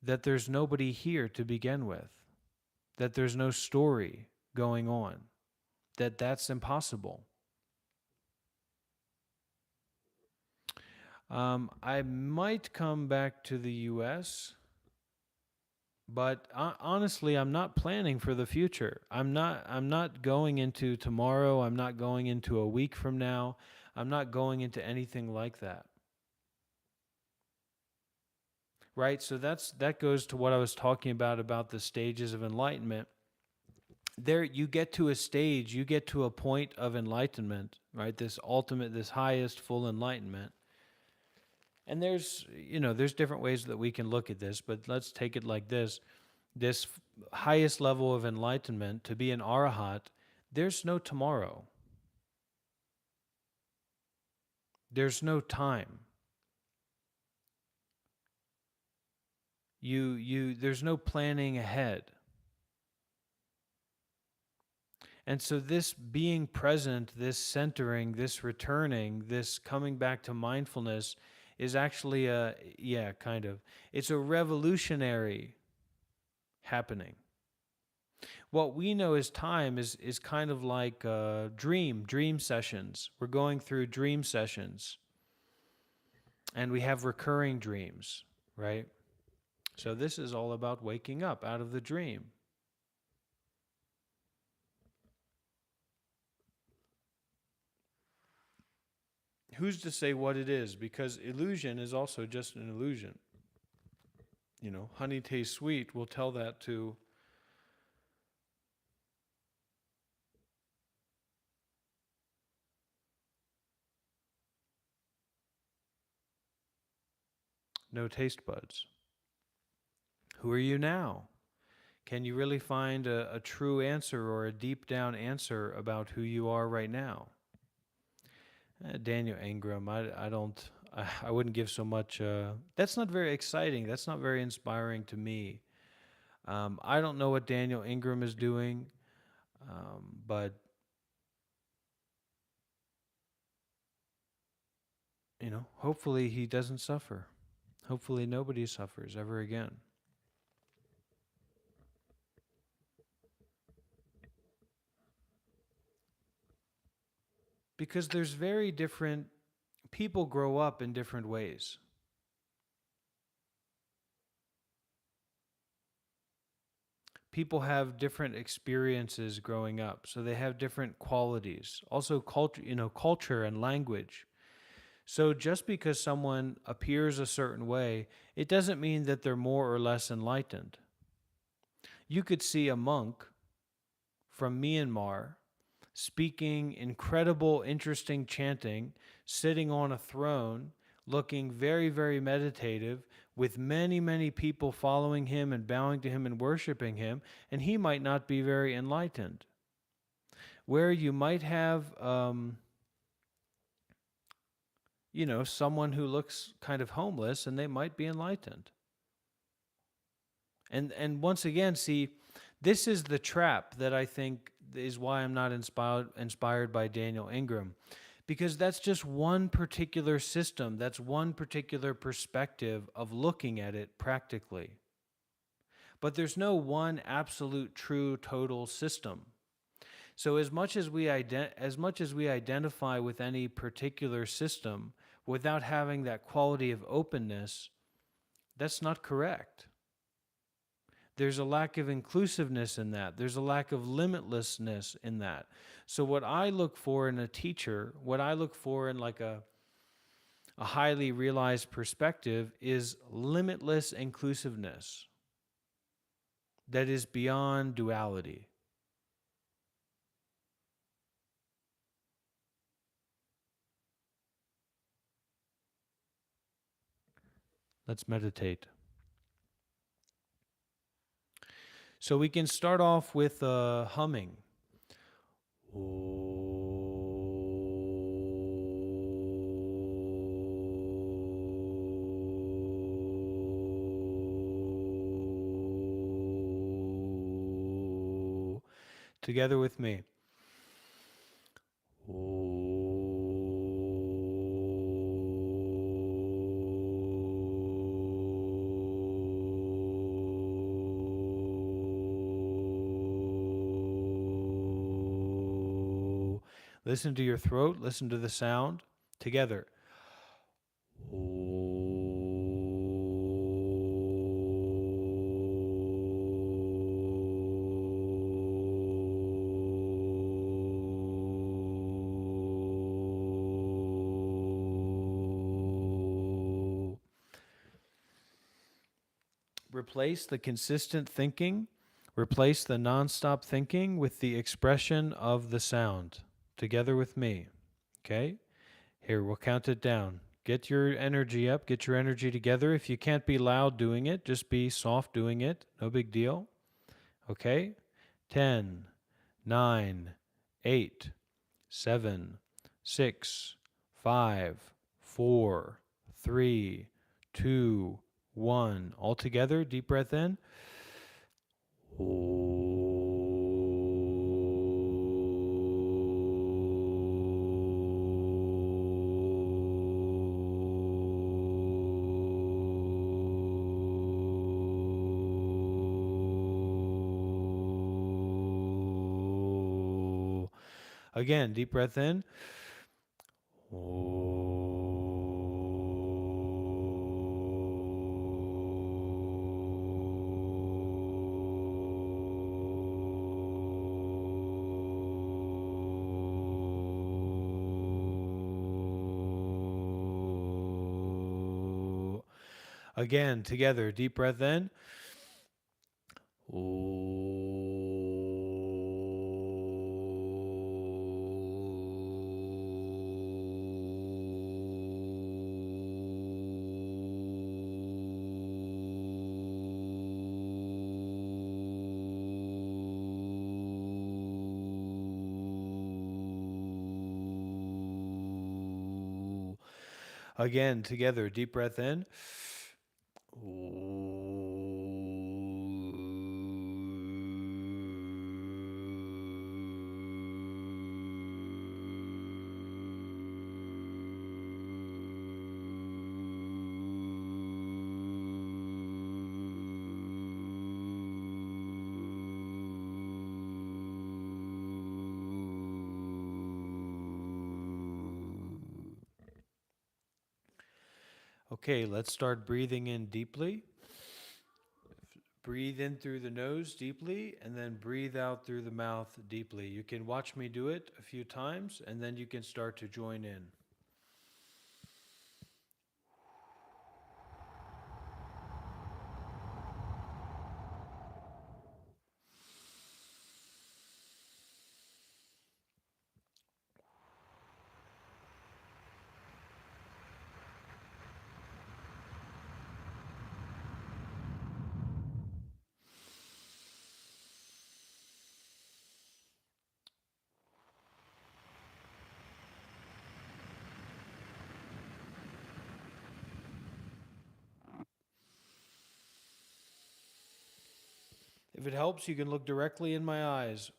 that there's nobody here to begin with, that there's no story going on, that's impossible. I might come back to the U.S., but honestly, I'm not planning for the future. I'm not going into tomorrow. I'm not going into a week from now. I'm not going into anything like that. Right? So that goes to what I was talking about the stages of enlightenment. there you get to a stage, you get to a point of enlightenment, right? This ultimate, this highest full enlightenment. And there's, there's different ways that we can look at this, but let's take it like this. This highest level of enlightenment, to be an arahat, there's no tomorrow. There's no time. There's no planning ahead. And so this being present, this centering, this returning, this coming back to mindfulness is actually kind of. It's a revolutionary happening. What we know as time is kind of like dream sessions. We're going through dream sessions, and we have recurring dreams, right? So this is all about waking up out of the dream. Who's to say what it is? Because illusion is also just an illusion. Honey tastes sweet. We'll tell that to no taste buds. Who are you now? Can you really find a true answer or a deep down answer about who you are right now? Daniel Ingram, I don't, I wouldn't give so much. That's not very exciting. That's not very inspiring to me. I don't know what Daniel Ingram is doing, but hopefully he doesn't suffer. Hopefully nobody suffers ever again. Because there's very different people grow up in different ways. People have different experiences growing up, so they have different qualities. Also culture and language. So just because someone appears a certain way, it doesn't mean that they're more or less enlightened. You could see a monk from Myanmar speaking incredible, interesting chanting, sitting on a throne, looking very, very meditative, with many, many people following him and bowing to him and worshiping him, and he might not be very enlightened. Where you might have, someone who looks kind of homeless and they might be enlightened. And once again, see, this is the trap that I think is why I'm not inspired by Daniel Ingram, because that's just one particular system, that's one particular perspective of looking at it practically. But there's no one absolute true total system. So as much as we identify with any particular system without having that quality of openness, that's not correct. There's a lack of inclusiveness in that. There's a lack of limitlessness in that. So what I look for in a teacher, what I look for in like a highly realized perspective is limitless inclusiveness that is beyond duality. Let's meditate. So we can start off with humming. Together with me. Listen to your throat, listen to the sound. Together. Replace the consistent thinking Replace the nonstop thinking with the expression of the sound together with me. Okay? Here, we'll count it down. Get your energy up, get your energy together. If you can't be loud doing it, just be soft doing it. No big deal. Okay? 10, 9, 8, 7, 6, 5, 4, 3, 2, 1. All together, deep breath in. Again, deep breath in. Again, together, deep breath in. Again, together, deep breath in. Okay, let's start breathing in deeply. Breathe in through the nose deeply and then breathe out through the mouth deeply. You can watch me do it a few times and then you can start to join in. If it helps, you can look directly in my eyes.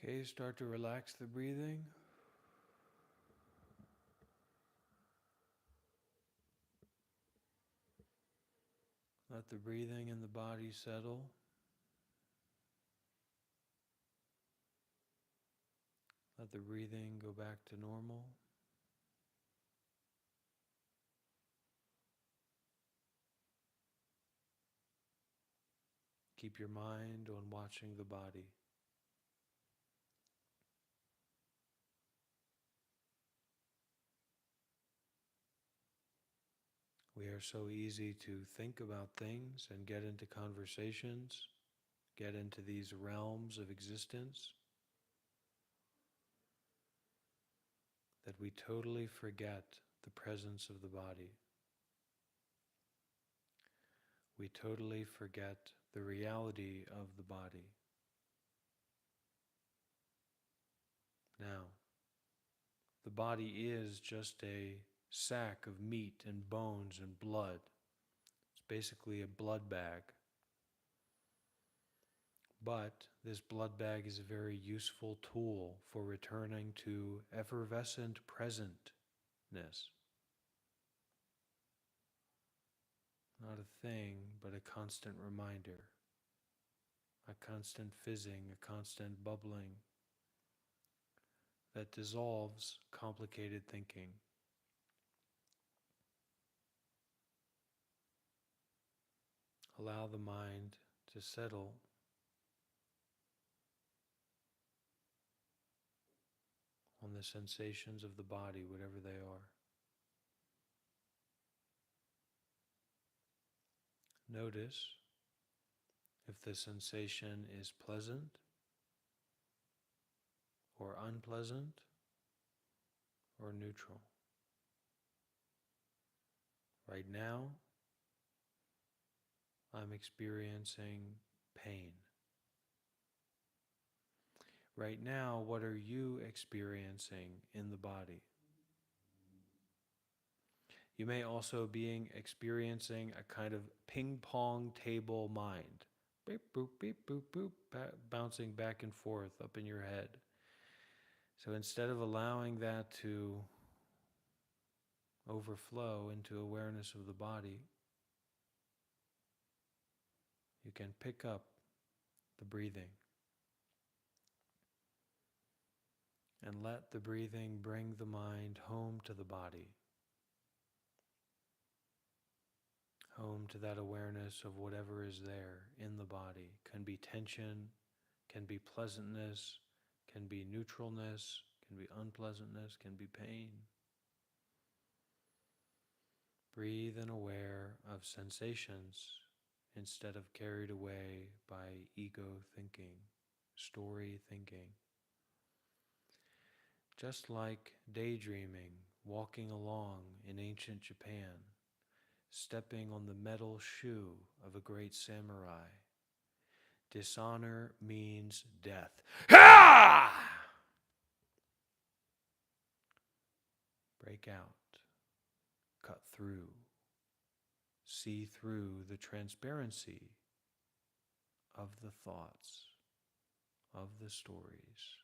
Okay, start to relax the breathing. Let the breathing and the body settle. Let the breathing go back to normal. Keep your mind on watching the body. We are so easy to think about things and get into conversations, get into these realms of existence, that we totally forget the presence of the body. We totally forget the reality of the body. Now, the body is just a sack of meat and bones and blood. It's basically a blood bag. But this blood bag is a very useful tool for returning to effervescent presentness. not a thing, but a constant reminder, a constant fizzing, a constant bubbling that dissolves complicated thinking. Allow the mind to settle on the sensations of the body, whatever they are. Notice if the sensation is pleasant or unpleasant or neutral. Right now, I'm experiencing pain. Right now, what are you experiencing in the body? You may also be experiencing a kind of ping pong table mind. Beep, boop, beep, boop, boop, bouncing back and forth up in your head. So instead of allowing that to overflow into awareness of the body, you can pick up the breathing and let the breathing bring the mind home to the body, home to that awareness of whatever is there in the body. Can be tension, can be pleasantness, can be neutralness, can be unpleasantness, can be pain. Breathe and aware of sensations instead of carried away by ego thinking, story thinking. Just like daydreaming, walking along in ancient Japan, stepping on the metal shoe of a great samurai. Dishonor means death. Ha! Break out, cut through, see through the transparency of the thoughts, of the stories,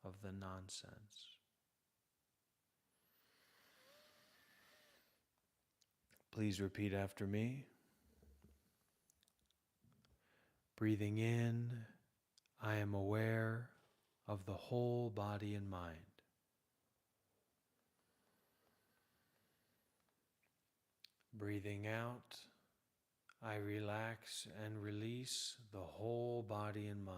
of the nonsense. Please repeat after me. Breathing in, I am aware of the whole body and mind. Breathing out, I relax and release the whole body and mind.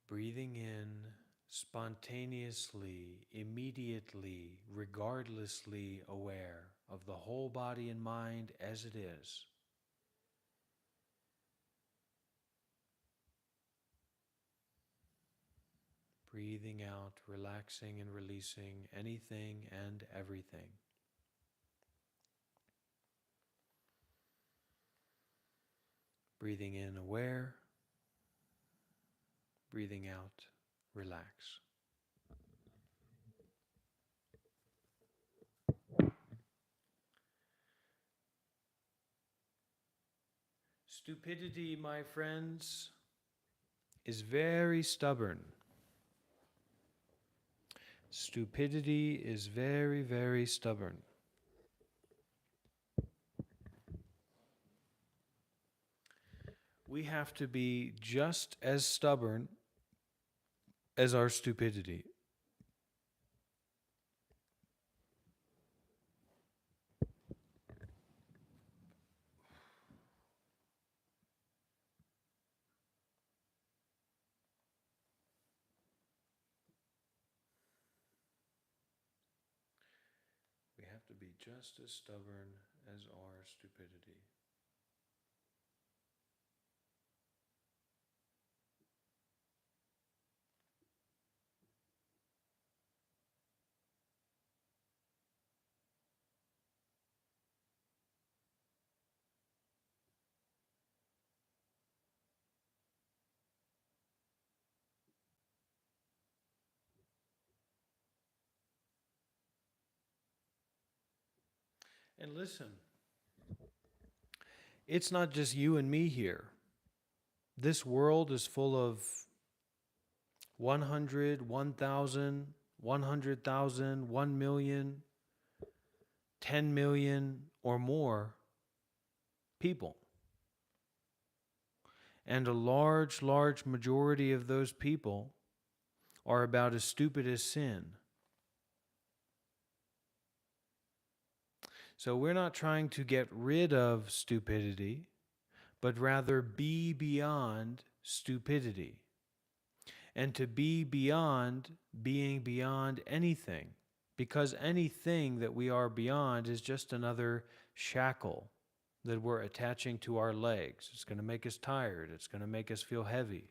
Breathing in, spontaneously, immediately, regardlessly aware of the whole body and mind as it is. Breathing out, relaxing and releasing anything and everything. Breathing in, aware. Breathing out, relax. Stupidity, my friends, is very stubborn. Stupidity is very, very stubborn. We have to be just as stubborn as our stupidity. We have to be just as stubborn as our stupidity. And listen, it's not just you and me here. This world is full of 100, 1,000, 100,000, 1,000,000, 10,000,000 or more people. And a large, large majority of those people are about as stupid as sin. So we're not trying to get rid of stupidity, but rather be beyond stupidity. And to be beyond being beyond anything, because anything that we are beyond is just another shackle that we're attaching to our legs. It's going to make us tired. It's going to make us feel heavy.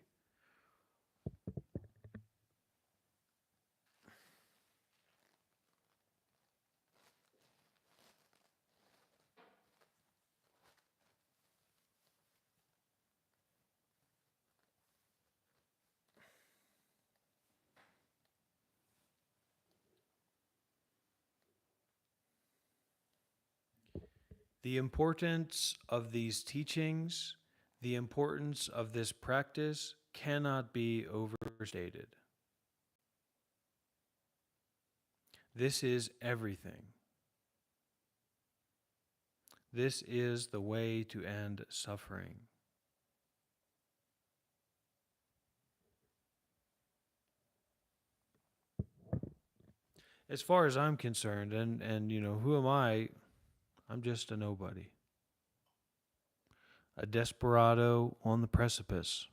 The importance of these teachings, the importance of this practice cannot be overstated. This is everything. This is the way to end suffering. As far as I'm concerned, and who am I? I'm just a nobody. A desperado on the precipice.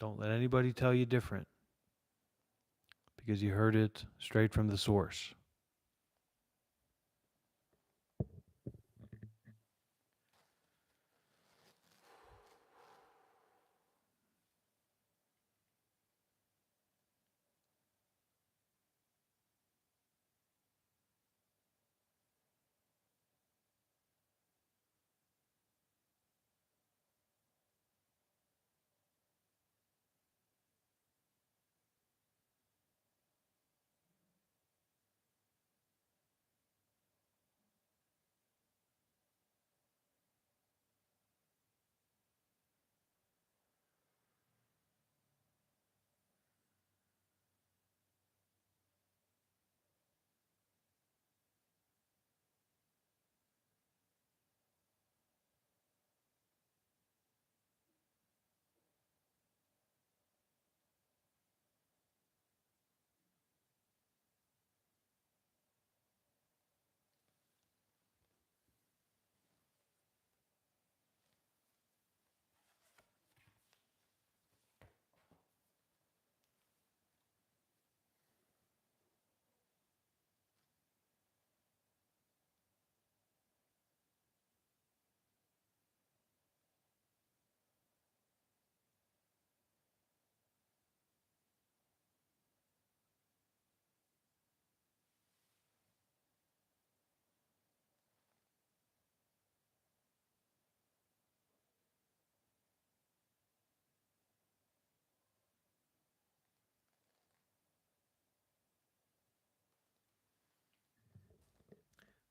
Don't let anybody tell you different, because you heard it straight from the source.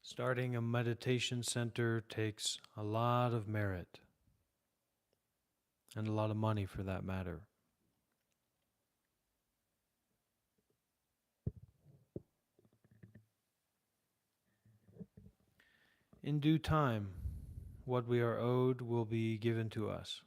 Starting a meditation center takes a lot of merit, and a lot of money for that matter. In due time, what we are owed will be given to us.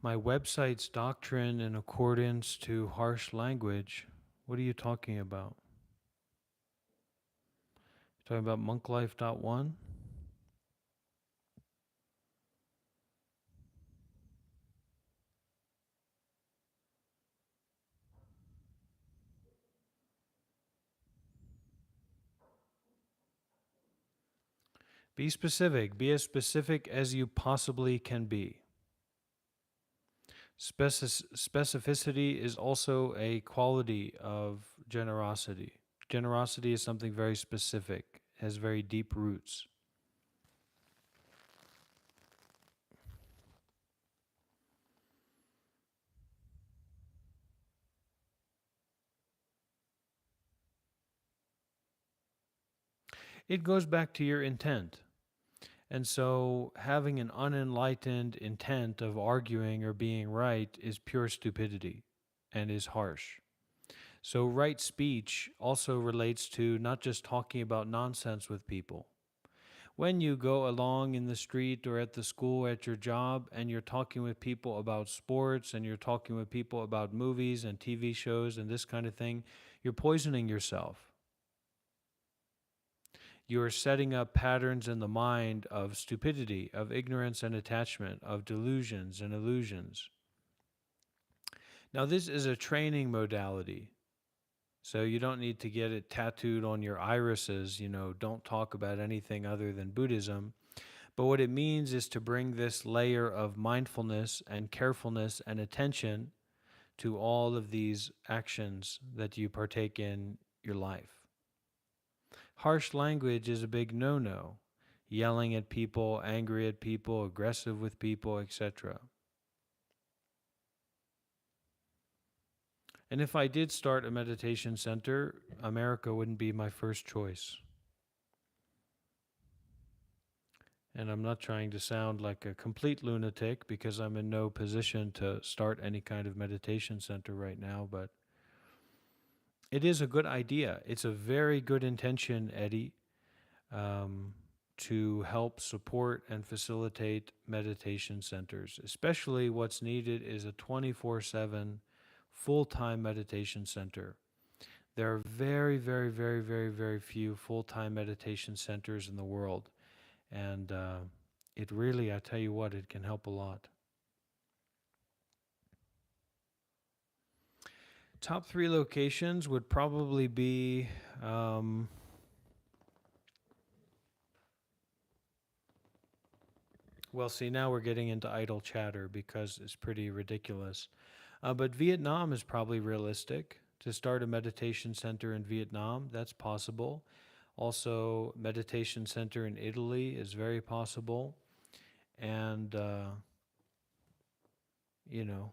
My website's doctrine in accordance to harsh language. What are you talking about? Talking about monklife.one? Be specific. Be as specific as you possibly can be. Specificity is also a quality of generosity. Generosity is something very specific, has very deep roots. It goes back to your intent. And so having an unenlightened intent of arguing or being right is pure stupidity and is harsh. So, right speech also relates to not just talking about nonsense with people. When you go along in the street or at the school, at your job, and you're talking with people about sports and you're talking with people about movies and TV shows and this kind of thing, you're poisoning yourself. You're setting up patterns in the mind of stupidity, of ignorance and attachment, of delusions and illusions. Now, this is a training modality. So you don't need to get it tattooed on your irises, don't talk about anything other than Buddhism. But what it means is to bring this layer of mindfulness and carefulness and attention to all of these actions that you partake in your life. Harsh language is a big no-no. Yelling at people, angry at people, aggressive with people, etc. And if I did start a meditation center, America wouldn't be my first choice. And I'm not trying to sound like a complete lunatic because I'm in no position to start any kind of meditation center right now, but it is a good idea. It's a very good intention, Eddie, to help support and facilitate meditation centers. Especially what's needed is a 24/7 full-time meditation center. There are very, very, very, very, very few full-time meditation centers in the world. And it really, I tell you what, it can help a lot. Top 3 locations would probably be well, see, now we're getting into idle chatter because it's pretty ridiculous. But Vietnam is probably realistic. To start a meditation center in Vietnam, that's possible. Also, meditation center in Italy is very possible. And, you know,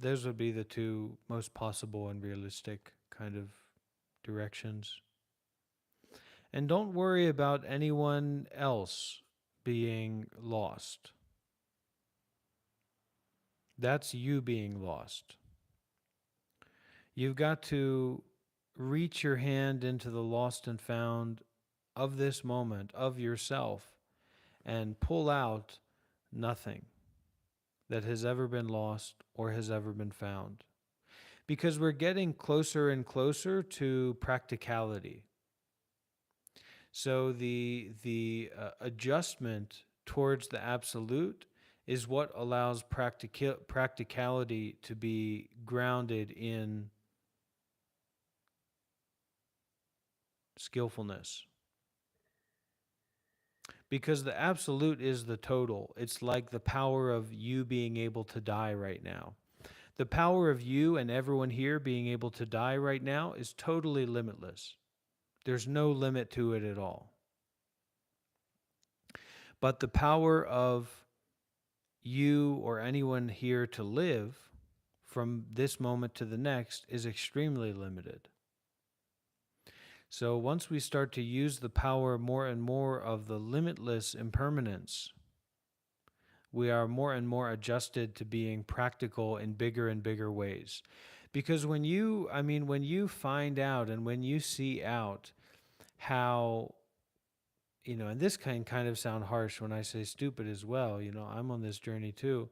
those would be the two most possible and realistic kind of directions. And don't worry about anyone else being lost. That's you being lost. You've got to reach your hand into the lost and found of this moment, of yourself, and pull out nothing that has ever been lost or has ever been found. Because we're getting closer and closer to practicality. So the adjustment towards the absolute is what allows practicality to be grounded in skillfulness. Because the absolute is the total. It's like the power of you being able to die right now. The power of you and everyone here being able to die right now is totally limitless. There's no limit to it at all. But the power of you or anyone here to live from this moment to the next is extremely limited. So once we start to use the power more and more of the limitless impermanence, we are more and more adjusted to being practical in bigger and bigger ways. Because when you find out and when you see out how, and this can kind of sound harsh when I say stupid as well, I'm on this journey too.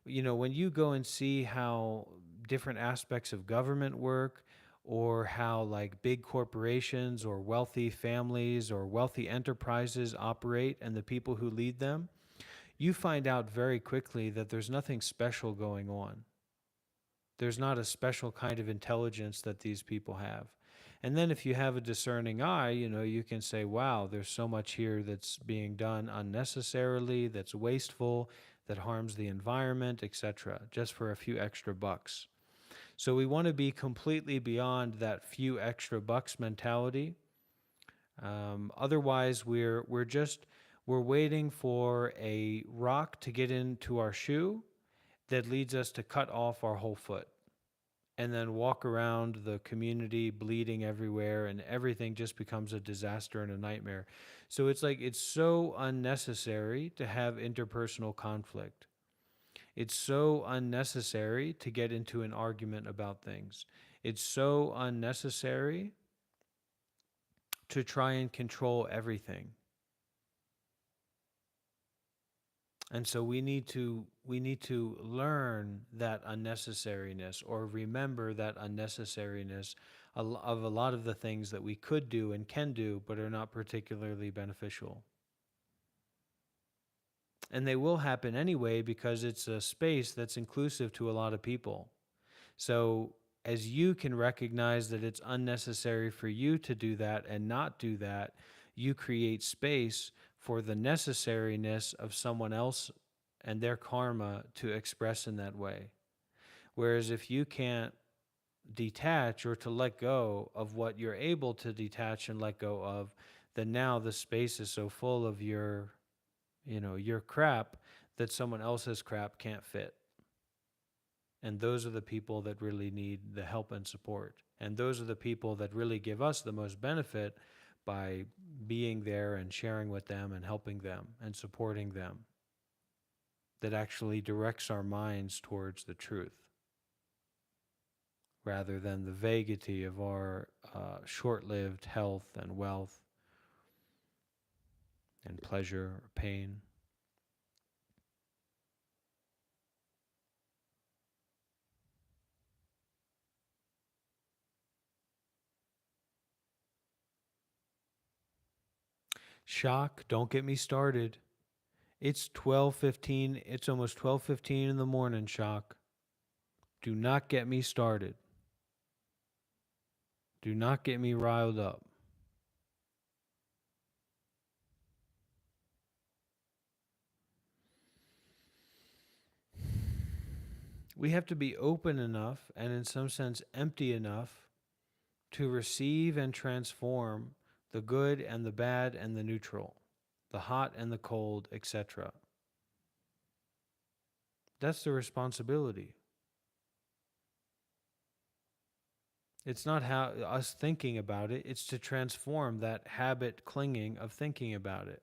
When you go and see how different aspects of government work, or how like big corporations or wealthy families or wealthy enterprises operate and the people who lead them, you find out very quickly that there's nothing special going on. There's not a special kind of intelligence that these people have. And then if you have a discerning eye, you can say, wow, there's so much here that's being done unnecessarily, that's wasteful, that harms the environment, etc., just for a few extra bucks. So we want to be completely beyond that few extra bucks mentality. Otherwise, we're waiting for a rock to get into our shoe that leads us to cut off our whole foot. and then walk around the community bleeding everywhere, and everything just becomes a disaster and a nightmare. So it's like it's so unnecessary to have interpersonal conflict. It's so unnecessary to get into an argument about things. It's so unnecessary to try and control everything. And so we need to learn that unnecessariness, or remember that unnecessariness of a lot of the things that we could do and can do but are not particularly beneficial. And they will happen anyway because it's a space that's inclusive to a lot of people. So as you can recognize that it's unnecessary for you to do that and not do that, you create space for the necessariness of someone else and their karma to express in that way. Whereas if you can't detach or to let go of what you're able to detach and let go of, then now the space is so full of your crap that someone else's crap can't fit. And those are the people that really need the help and support. And those are the people that really give us the most benefit by being there and sharing with them and helping them and supporting them. That actually directs our minds towards the truth rather than the vaguity of our short lived health and wealth and pleasure or pain. Shock, don't get me started. It's 12:15, it's almost 12:15 in the morning, Shock. Do not get me started. Do not get me riled up. We have to be open enough and, in some sense, empty enough to receive and transform the good and the bad and the neutral, the hot and the cold, etc. That's the responsibility. It's not how us thinking about it, it's to transform that habit clinging of thinking about it.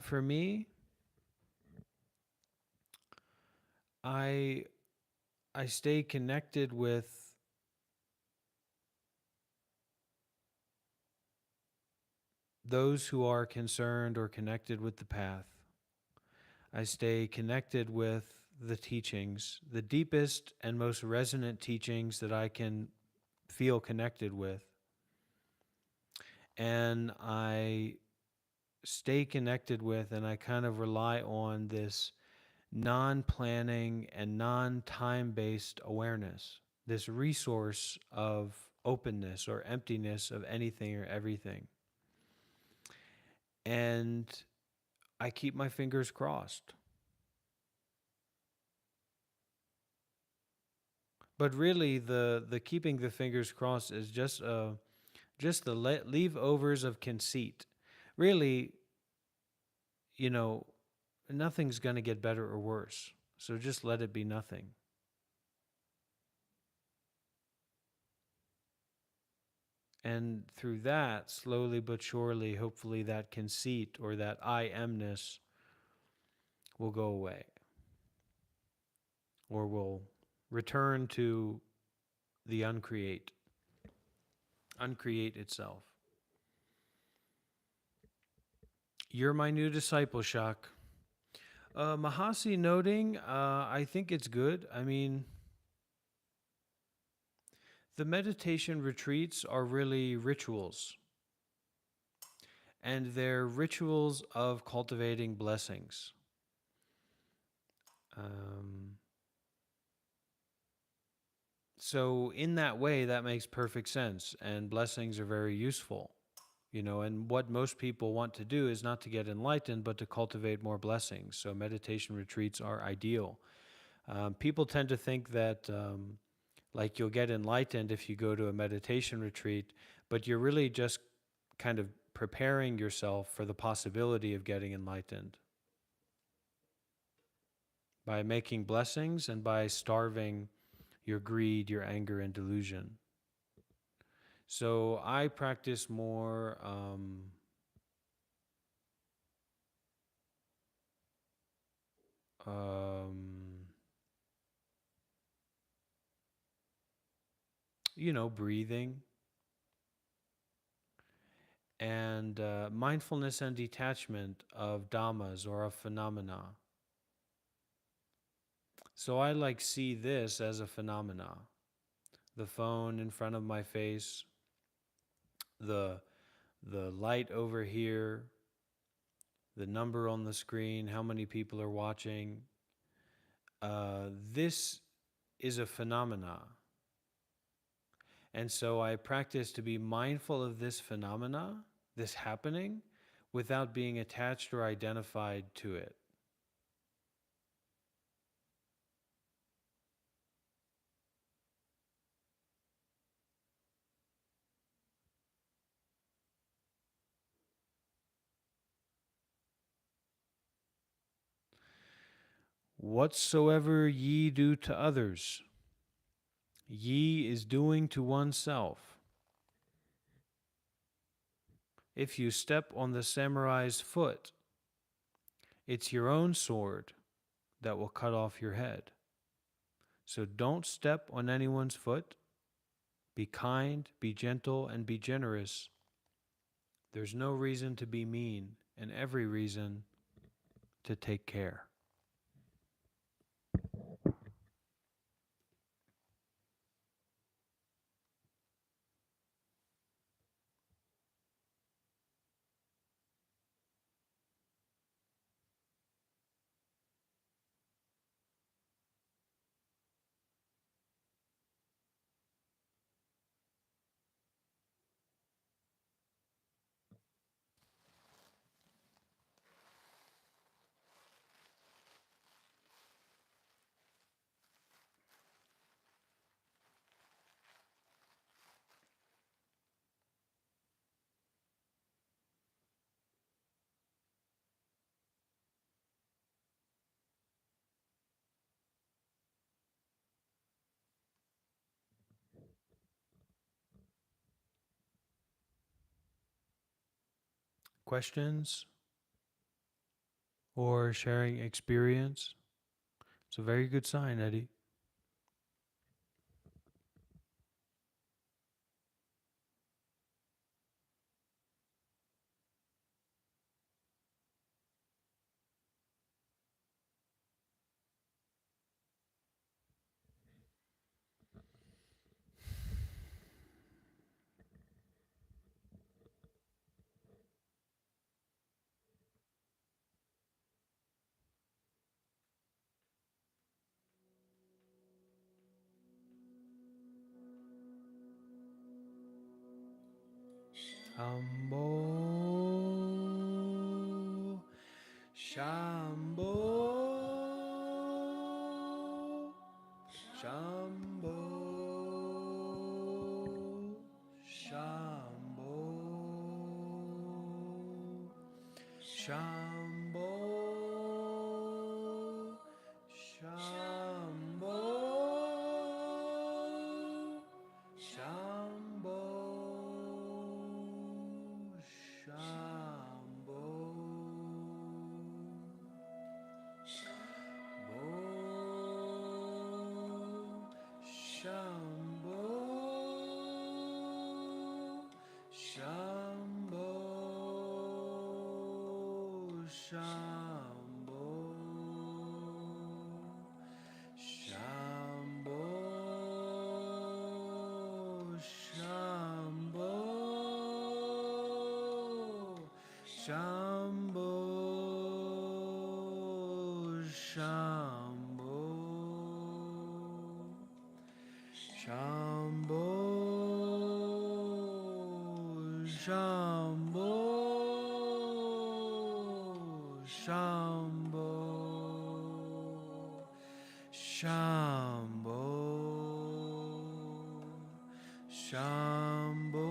For me, I I stay connected with those who are concerned or connected with the path. I stay connected with the teachings, the deepest and most resonant teachings that I can feel connected with. And I stay connected with, and I kind of rely on this non planning and non time based awareness, this resource of openness or emptiness of anything or everything. And I keep my fingers crossed. But really, the keeping the fingers crossed is just the leavovers of conceit. Really, you know, nothing's going to get better or worse. So just let it be nothing. And through that, slowly but surely, hopefully, that conceit or that I amness will go away, or will return to the uncreate itself. You're my new disciple, Shak. Mahasi noting, I think it's good. I mean, the meditation retreats are really rituals, and they're rituals of cultivating blessings. Um, so, in that way, that makes perfect sense, and blessings are very useful. And what most people want to do is not to get enlightened, but to cultivate more blessings. So, meditation retreats are ideal. People tend to think that, like, you'll get enlightened if you go to a meditation retreat, but you're really just kind of preparing yourself for the possibility of getting enlightened by making blessings and by starving your greed, your anger, and delusion. So I practice more breathing and mindfulness and detachment of dhammas or of phenomena. So I see this as a phenomena. The phone in front of my face, the light over here, the number on the screen, how many people are watching. This is a phenomena. And so I practice to be mindful of this phenomena, this happening, without being attached or identified to it. Whatsoever ye do to others, ye is doing to oneself. If you step on the samurai's foot, it's your own sword that will cut off your head. So don't step on anyone's foot. Be kind, be gentle, and be generous. There's no reason to be mean, and every reason to take care. Questions or sharing experience? It's a very good sign, Eddie. Shambho, Shambho, Shambho, Shambho, Shambho, Shambho, Shambho, Shambho, Shambho, Shambho, Shambho, Shambho, Shambho, Shambho,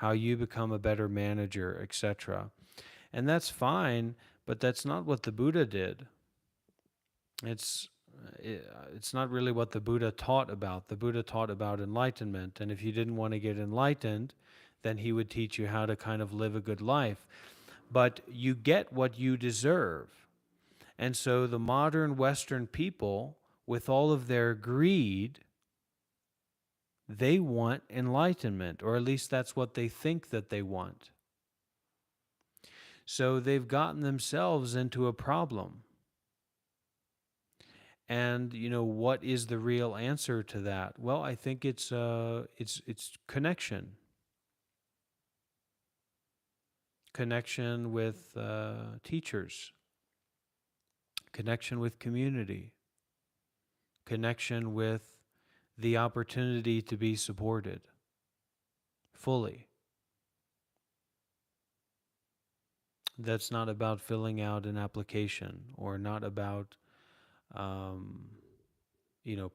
how you become a better manager, etc. And that's fine, but that's not what the Buddha did. It's it's not really what the Buddha taught about. The Buddha taught about enlightenment, and if you didn't want to get enlightened, then he would teach you how to kind of live a good life. But you get what you deserve. And so the modern Western people, with all of their greed, they want enlightenment, or at least that's what they think that they want. So they've gotten themselves into a problem. And what is the real answer to that? Well, I think it's connection, connection with teachers, connection with community, connection with the opportunity to be supported fully. That's not about filling out an application, or not about um,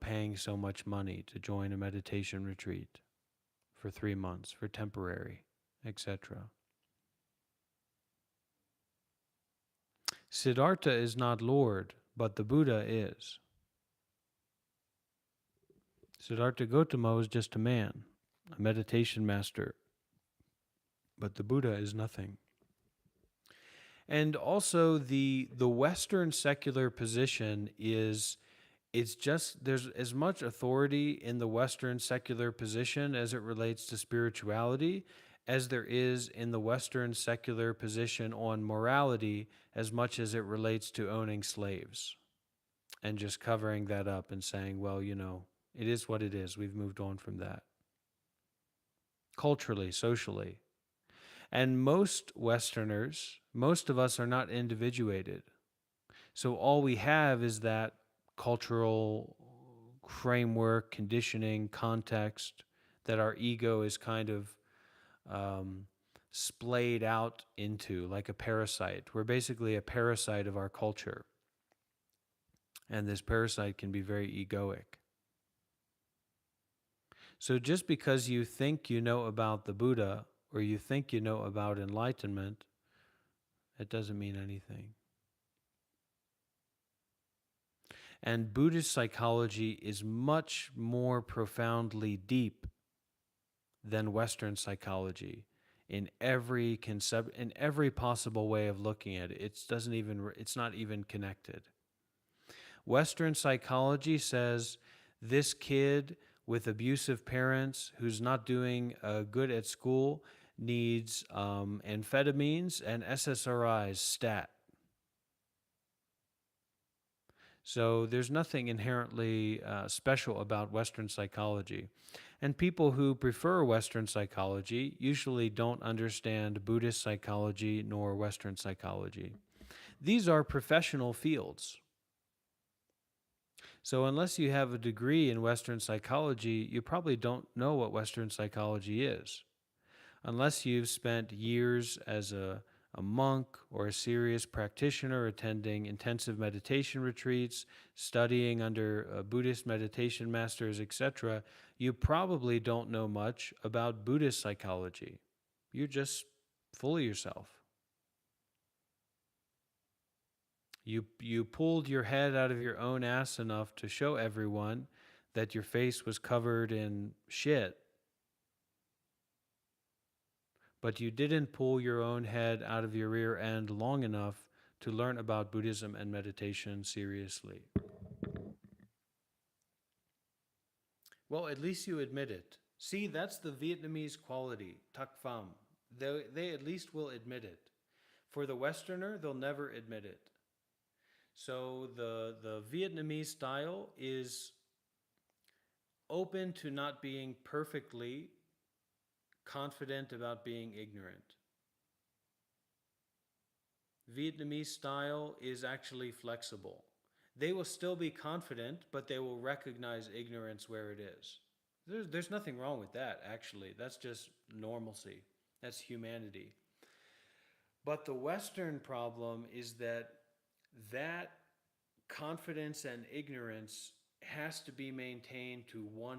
paying so much money to join a meditation retreat for 3 months, for temporary, etc. Siddhartha is not Lord, but the Buddha is. Siddhartha Gautama is just a man, a meditation master, but the Buddha is nothing. And also the Western secular position is, it's just, there's as much authority in the Western secular position as it relates to spirituality as there is in the Western secular position on morality, as much as it relates to owning slaves, and just covering that up and saying, well, it is what it is. We've moved on from that. Culturally, socially. And most Westerners, most of us are not individuated. So all we have is that cultural framework, conditioning, context that our ego is kind of splayed out into, like a parasite. We're basically a parasite of our culture. And this parasite can be very egoic. So just because you think you know about the Buddha, or you think you know about enlightenment, it doesn't mean anything. And Buddhist psychology is much more profoundly deep than Western psychology in every concept, in every possible way of looking at it. It's not even connected. Western psychology says this kid with abusive parents who's not doing good at school needs amphetamines and SSRIs stat. So there's nothing inherently special about Western psychology. And people who prefer Western psychology usually don't understand Buddhist psychology nor Western psychology. These are professional fields. So unless you have a degree in Western psychology, you probably don't know what Western psychology is. Unless you've spent years as a monk or a serious practitioner attending intensive meditation retreats, studying under Buddhist meditation masters, etc., you probably don't know much about Buddhist psychology. You're just full of yourself. You pulled your head out of your own ass enough to show everyone that your face was covered in shit, but you didn't pull your own head out of your rear end long enough to learn about Buddhism and meditation seriously. Well, at least you admit it. See, that's the Vietnamese quality, tak pham. They at least will admit it. For the Westerner, they'll never admit it. So the Vietnamese style is open to not being perfectly confident about being ignorant. Vietnamese style is actually flexible. They will still be confident, but they will recognize ignorance where it is. There's nothing wrong with that, actually. That's just normalcy. That's humanity. But the Western problem is that confidence and ignorance has to be maintained to 100%.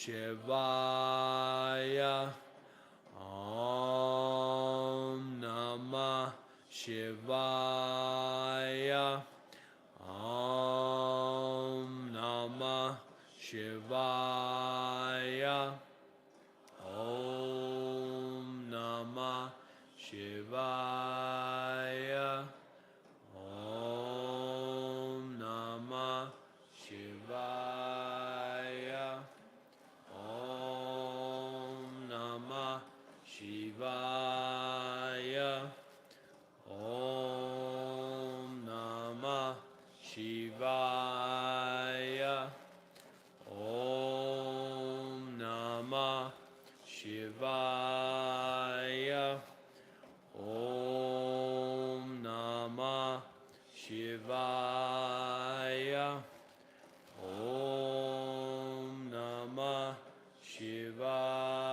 Shivaya. Om Namah Shivaya. Om Namah Shivaya. Om Namah Shivaya. Om Namah Shivaya. Om Namah Shivaya. Om Namah Shivaya. Om Namah Shivaya. Om Namah Shivaya.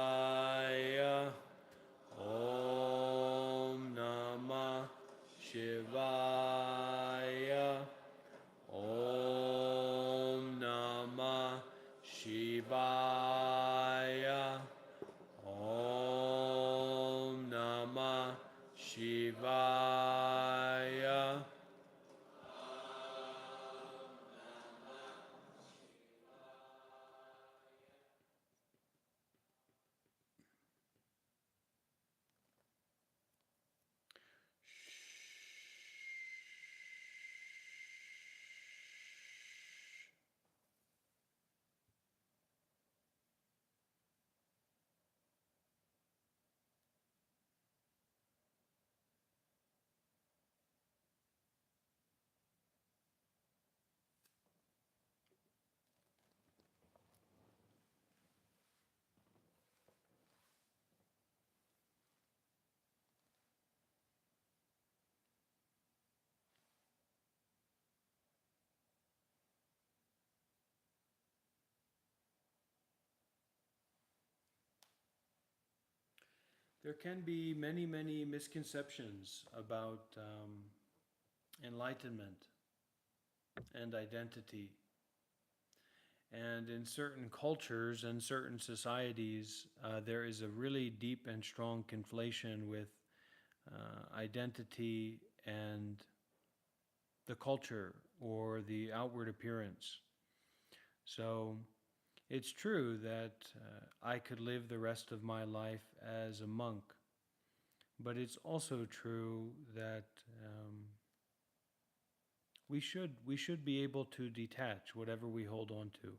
Om Namah Shivaya. Om Namah Shivaya. Om Namah Shivaya. There can be many, many misconceptions about enlightenment and identity. And in certain cultures and certain societies, there is a really deep and strong conflation with identity and the culture or the outward appearance. So it's true that I could live the rest of my life as a monk, but it's also true that we should be able to detach whatever we hold on to,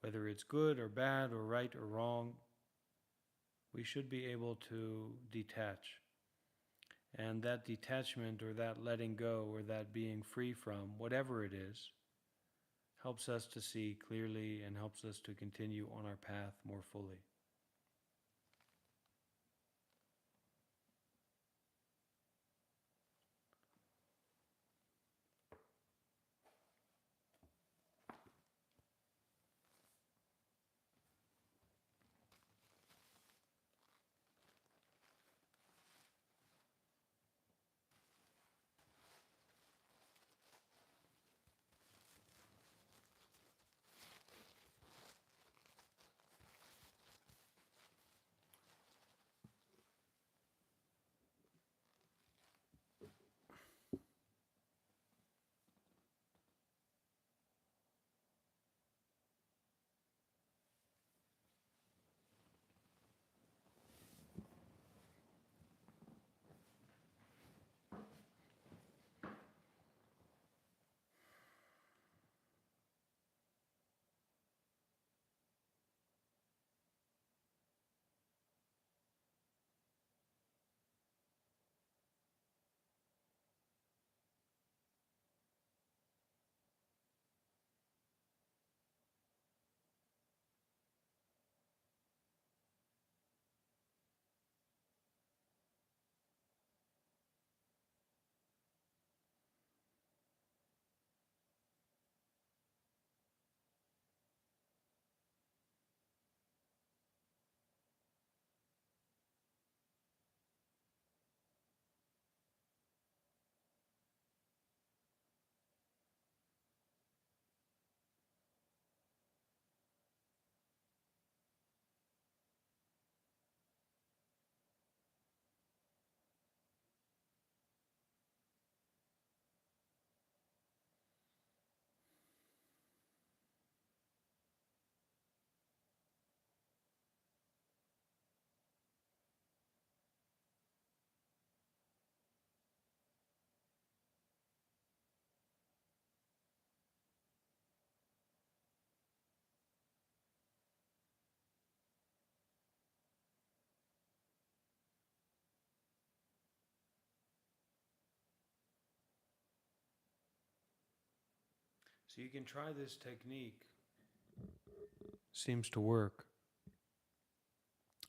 whether it's good or bad or right or wrong. We should be able to detach. And that detachment or that letting go or that being free from whatever it is helps us to see clearly and helps us to continue on our path more fully. So you can try this technique. Seems to work.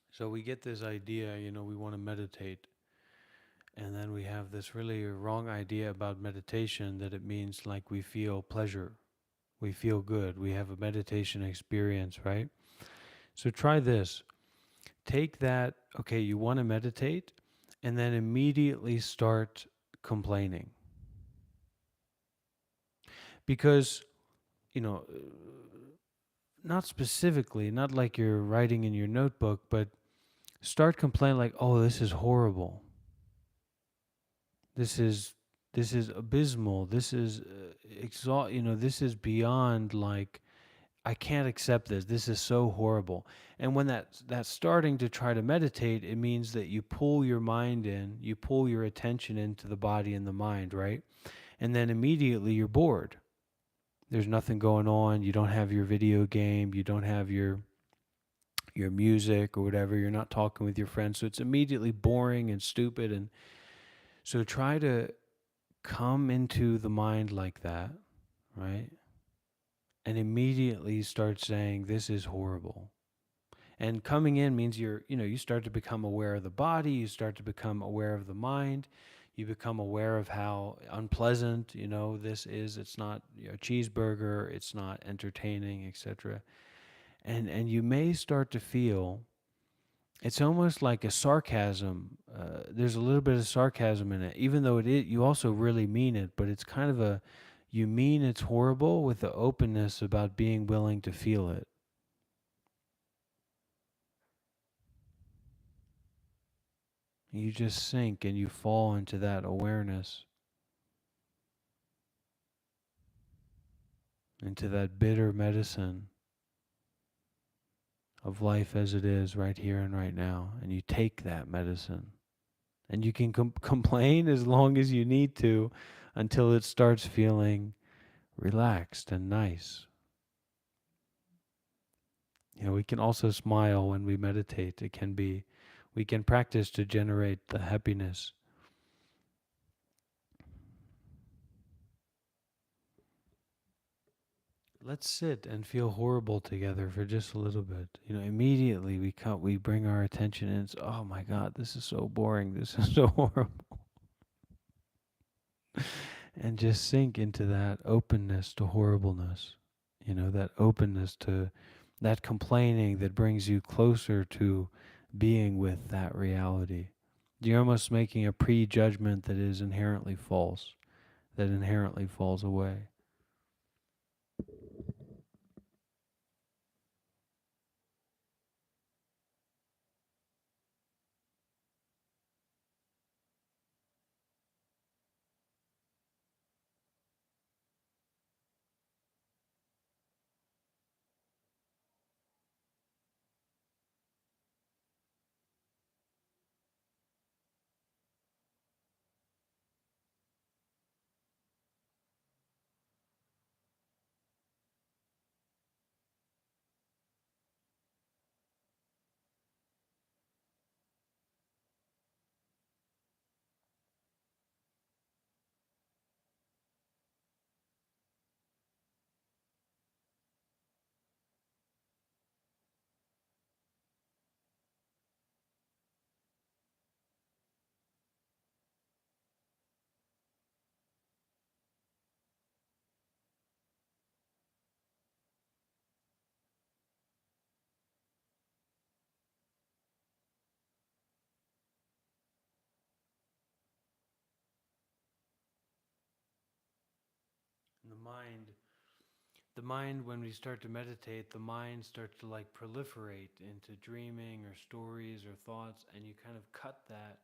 So we get this idea, we want to meditate. And then we have this really wrong idea about meditation, that it means like we feel pleasure, we feel good, we have a meditation experience, right? So try this. Take that, okay, you want to meditate, and then immediately start complaining. Because, you know, not specifically, not like you're writing in your notebook, but start complaining like, "Oh, this is horrible. This is abysmal. This is this is beyond, like, I can't accept this. This is so horrible." And when that's starting to try to meditate, it means that you pull your mind in, you pull your attention into the body and the mind, right? And then immediately you're bored. There's nothing going on. You don't have your video game. You don't have your music or whatever. You're not talking with your friends. So it's immediately boring and stupid. And so try to come into the mind like that, right? And immediately start saying, this is horrible. And coming in means you start to become aware of the body, you start to become aware of the mind, you become aware of how unpleasant, this is. It's not a cheeseburger, it's not entertaining, etc. And you may start to feel, it's almost like a sarcasm. There's a little bit of sarcasm in it, even though you also really mean it, but it's kind of you mean it's horrible with the openness about being willing to feel it. You just sink and you fall into that awareness, into that bitter medicine of life as it is right here and right now. And you take that medicine. And you can complain as long as you need to until it starts feeling relaxed and nice. We can also smile when we meditate. We can practice to generate the happiness. Let's sit and feel horrible together for just a little bit. Immediately we bring our attention and it's, oh my God, this is so boring. This is so horrible. And just sink into that openness to horribleness. That openness to that complaining that brings you closer to being with that reality. You're almost making a prejudgment that is inherently false, that inherently falls away. And the mind, when we start to meditate, the mind starts to like proliferate into dreaming or stories or thoughts, and you kind of cut that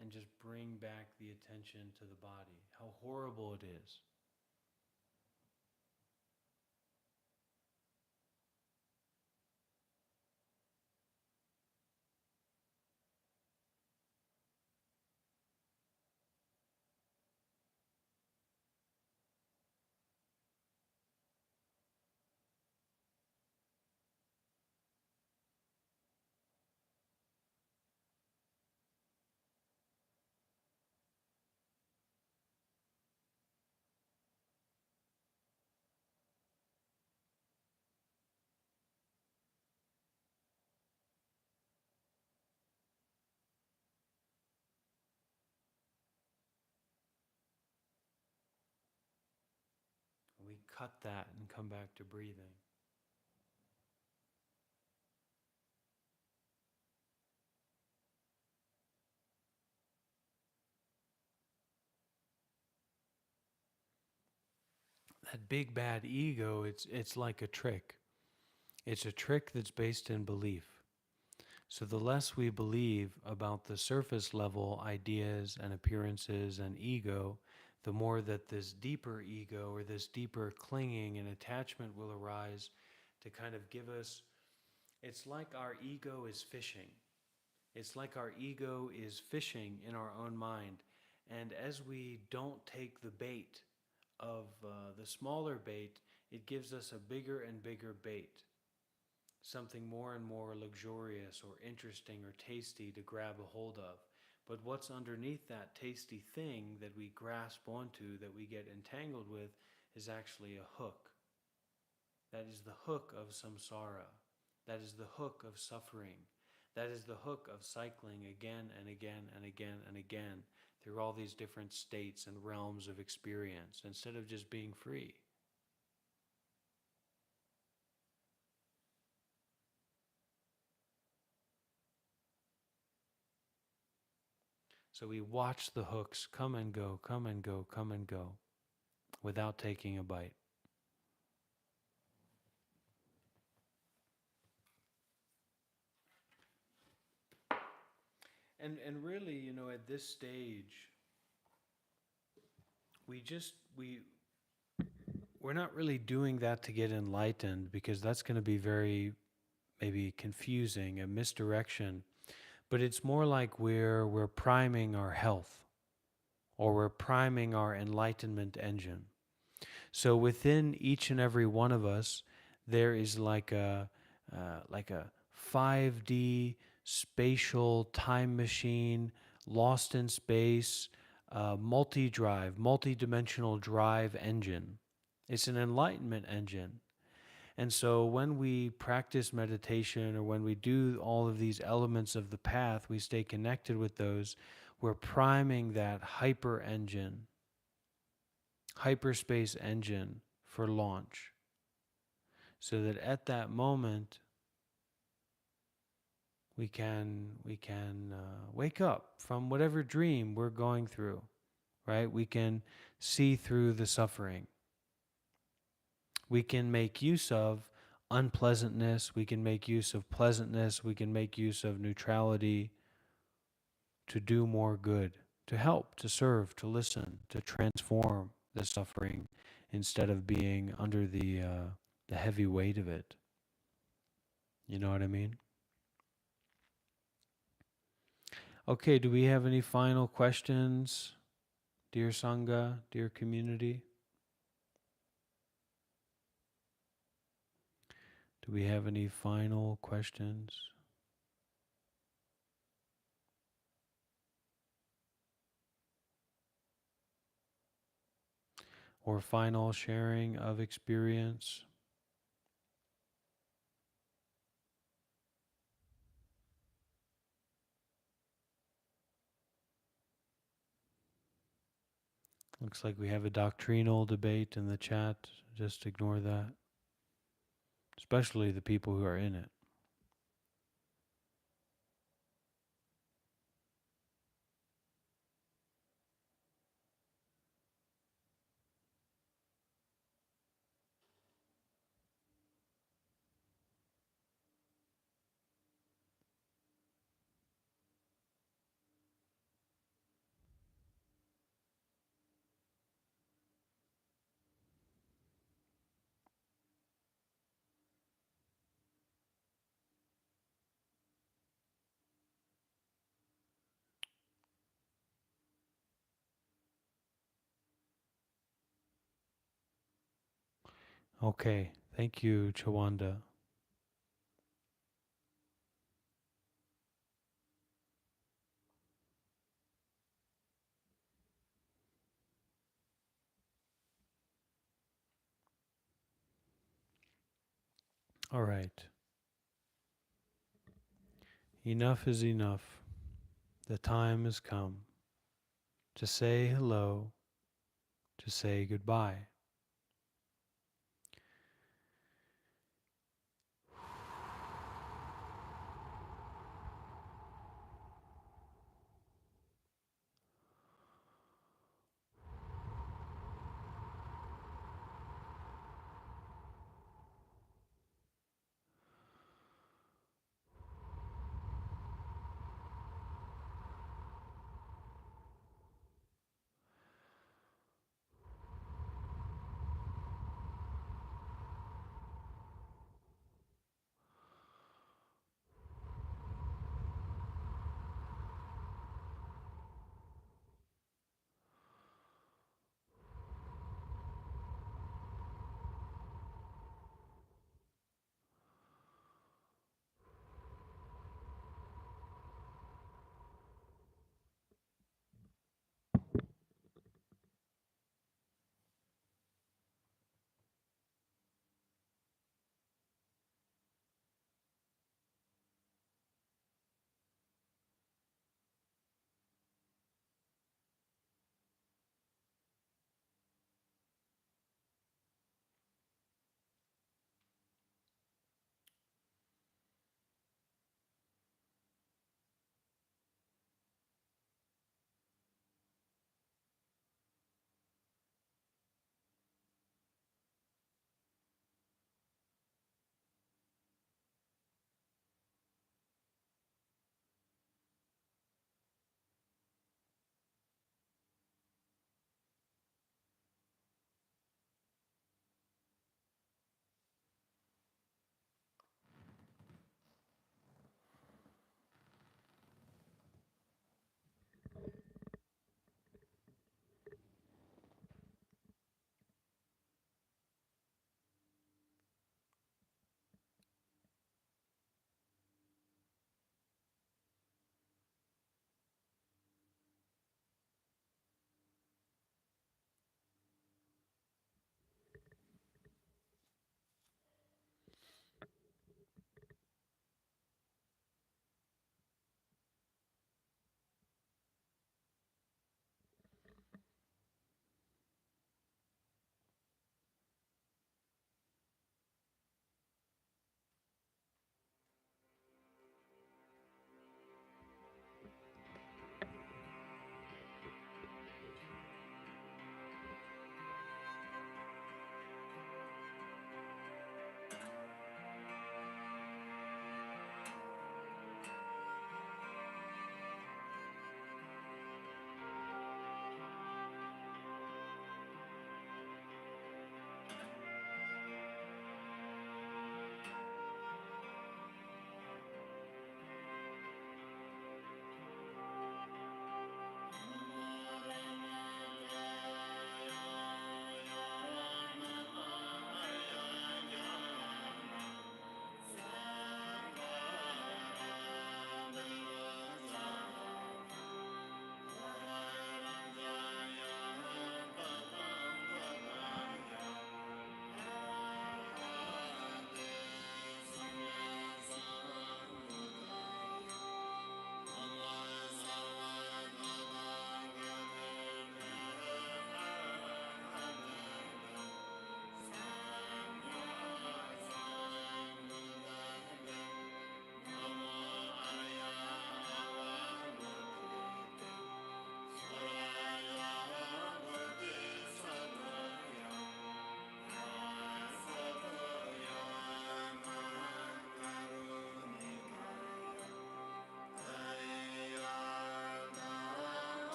and just bring back the attention to the body. How horrible it is. cut that and come back to breathing. That big bad ego, it's like a trick. It's a trick that's based in belief. So the less we believe about the surface level ideas and appearances and ego, the more that this deeper ego or this deeper clinging and attachment will arise to kind of give us. It's like our ego is fishing. It's like our ego is fishing in our own mind. And as we don't take the bait of the smaller bait, it gives us a bigger and bigger bait, something more and more luxurious or interesting or tasty to grab a hold of. But what's underneath that tasty thing that we grasp onto, that we get entangled with, is actually a hook. That is the hook of samsara. That is the hook of suffering. That is the hook of cycling again and again and again and again through all these different states and realms of experience instead of just being free. So we watch the hooks come and go, come and go, come and go without taking a bite. And really, at this stage, we just we're not really doing that to get enlightened, because that's going to be very maybe confusing, a misdirection. But it's more like we're priming our health, or we're priming our enlightenment engine. So within each and every one of us, there is like a 5D spatial time machine, lost in space, multi-drive, multi-dimensional drive engine. It's an enlightenment engine. And so when we practice meditation, or when we do all of these elements of the path, we stay connected with those. We're priming that hyper engine, hyperspace engine for launch, so that at that moment we can wake up from whatever dream we're going through, right? We can see through the suffering. We can make use of unpleasantness. We can make use of pleasantness. We can make use of neutrality to do more good, to help, to serve, to listen, to transform the suffering instead of being under the heavy weight of it. You know what I mean? Okay, do we have any final questions, dear Sangha, dear community? Do we have any final questions? Or final sharing of experience? Looks like we have a doctrinal debate in the chat. Just ignore that, especially the people who are in it. Okay, thank you, Chawanda. All right. Enough is enough. The time has come to say hello, to say goodbye.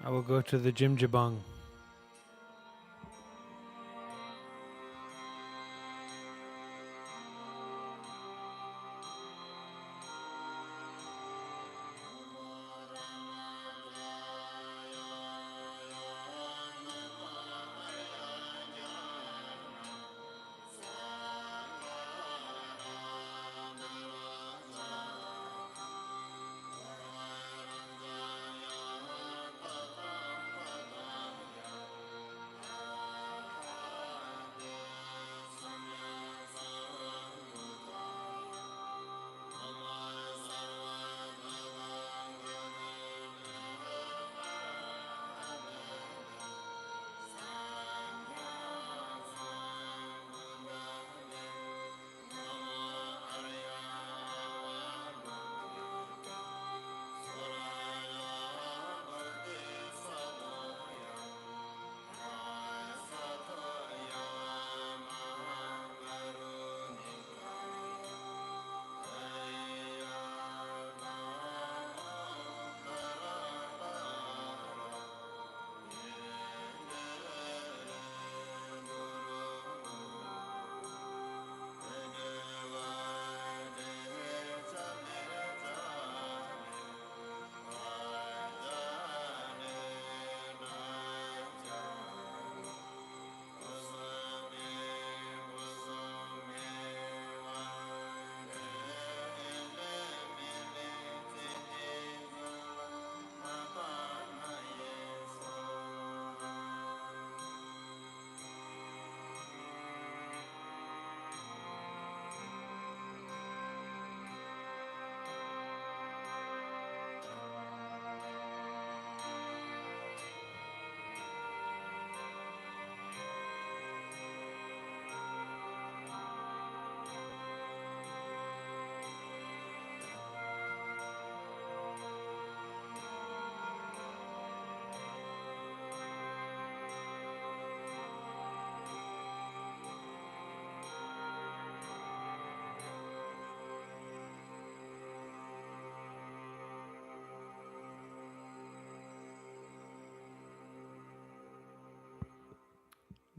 I will go to the Jim Jabung.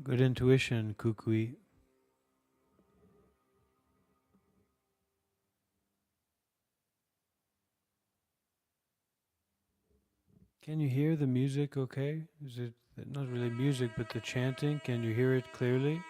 Good intuition, Kukui. Can you hear the music okay? Is it not really music, but the chanting? Can you hear it clearly?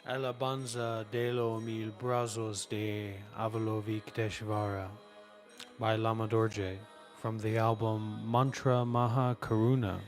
Alabanza de lo mil brazos de Avalokiteshvara by Lama Dorje from the album Mantra Maha Karuna.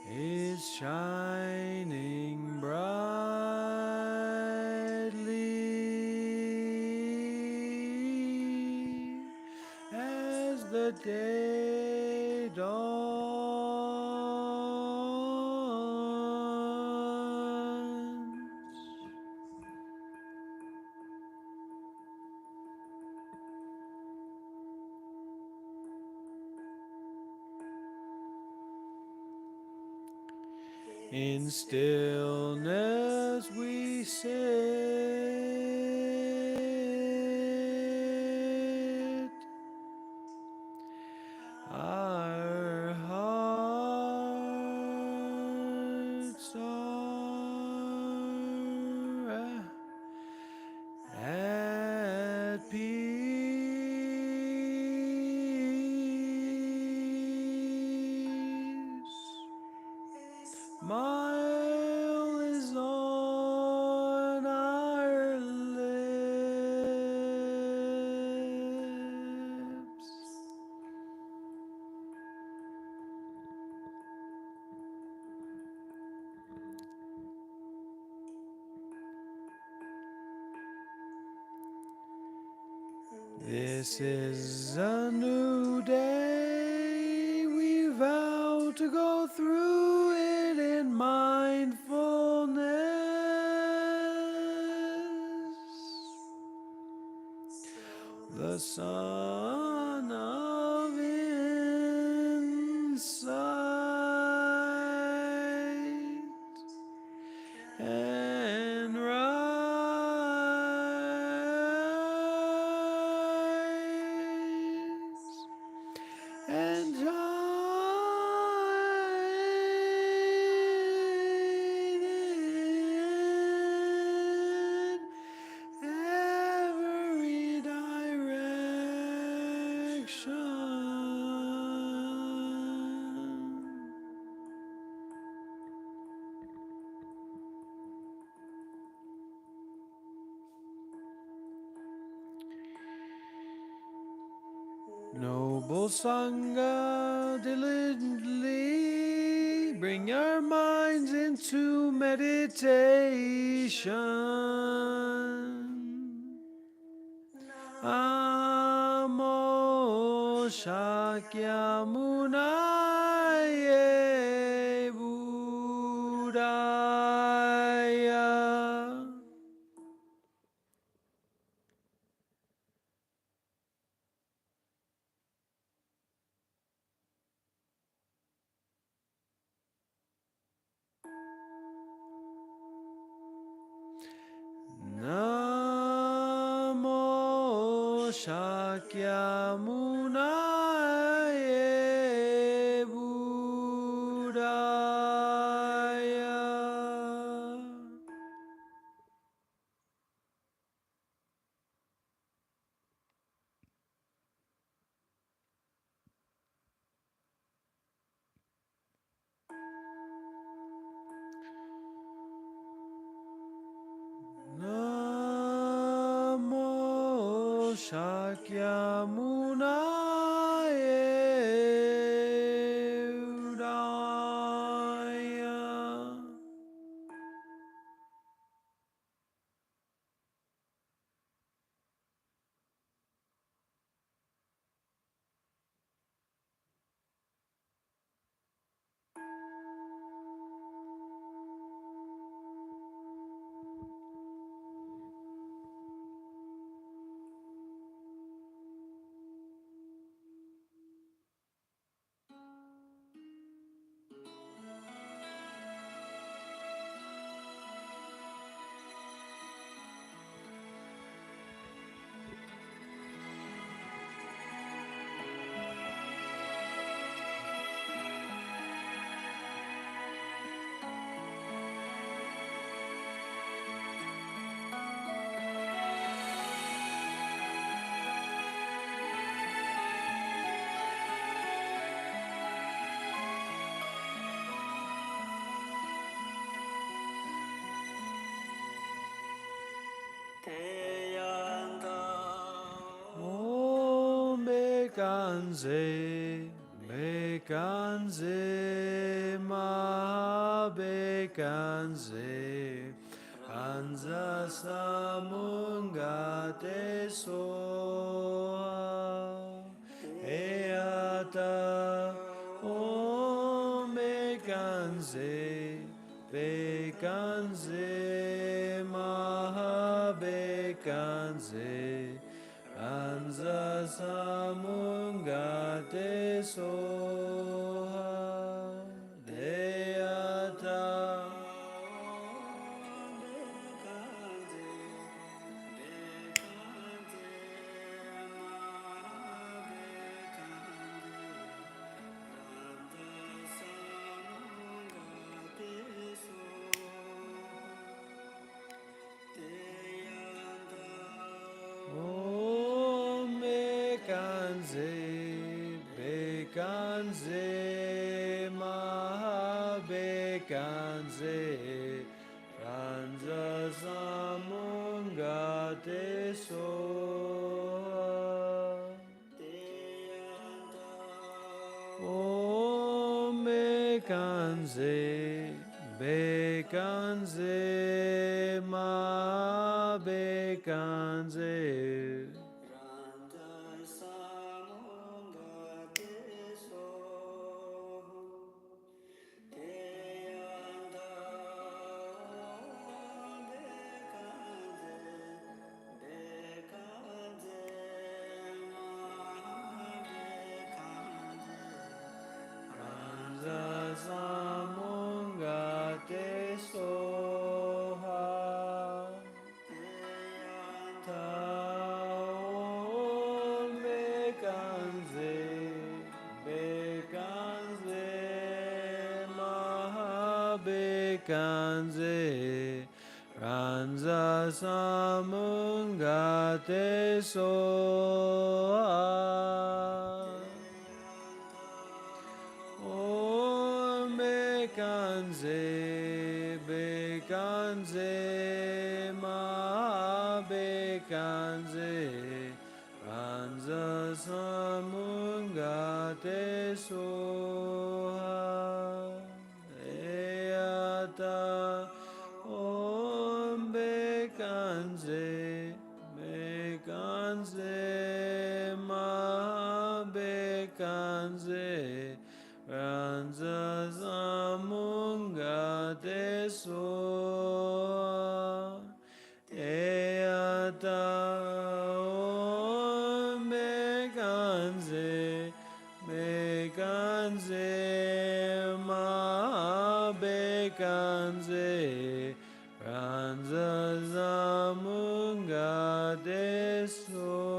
Is shining brightly as the day dawns. In stillness we sit, our hearts are at peace. Smile is on our lips. This is a new day. We vow to go through it in mindfulness. The sun of insight and rise and shine in every direction. Noble Sangha, diligently bring your minds into meditation. Amo Shakyamunaye Buddhaya. Namo Shakyamunaye Buddhaya. Namo Shakyamunaye Buddhaya. Om Bekanze, Bekanze, Ma Bekanze, Anza Samungate Soa, Eata, Om Bekanze, Bekanze, Ma Bekanze, Anza Samungate Soha, Deata. Om Bekanze, Bekanze, Maha Bekanze, Ranza Samungate Soha. Om Bekanze, Bekanze, Ma Bekanze, Ranza Samungate Soha. Om Bekanze, Bekanze, Maha Bekanze, Ranza Samungate Soha. Om Bekanze, Bekanze, Ma Bekanze, Ranza Samungate Soha, Eata. Om Bekanze, Bekanze, Ma Bekanze, Ranza Samungate Soa, Eata. Om Bekanze, Bekanze, Ma Bekanze, Ranza Samungate Soa.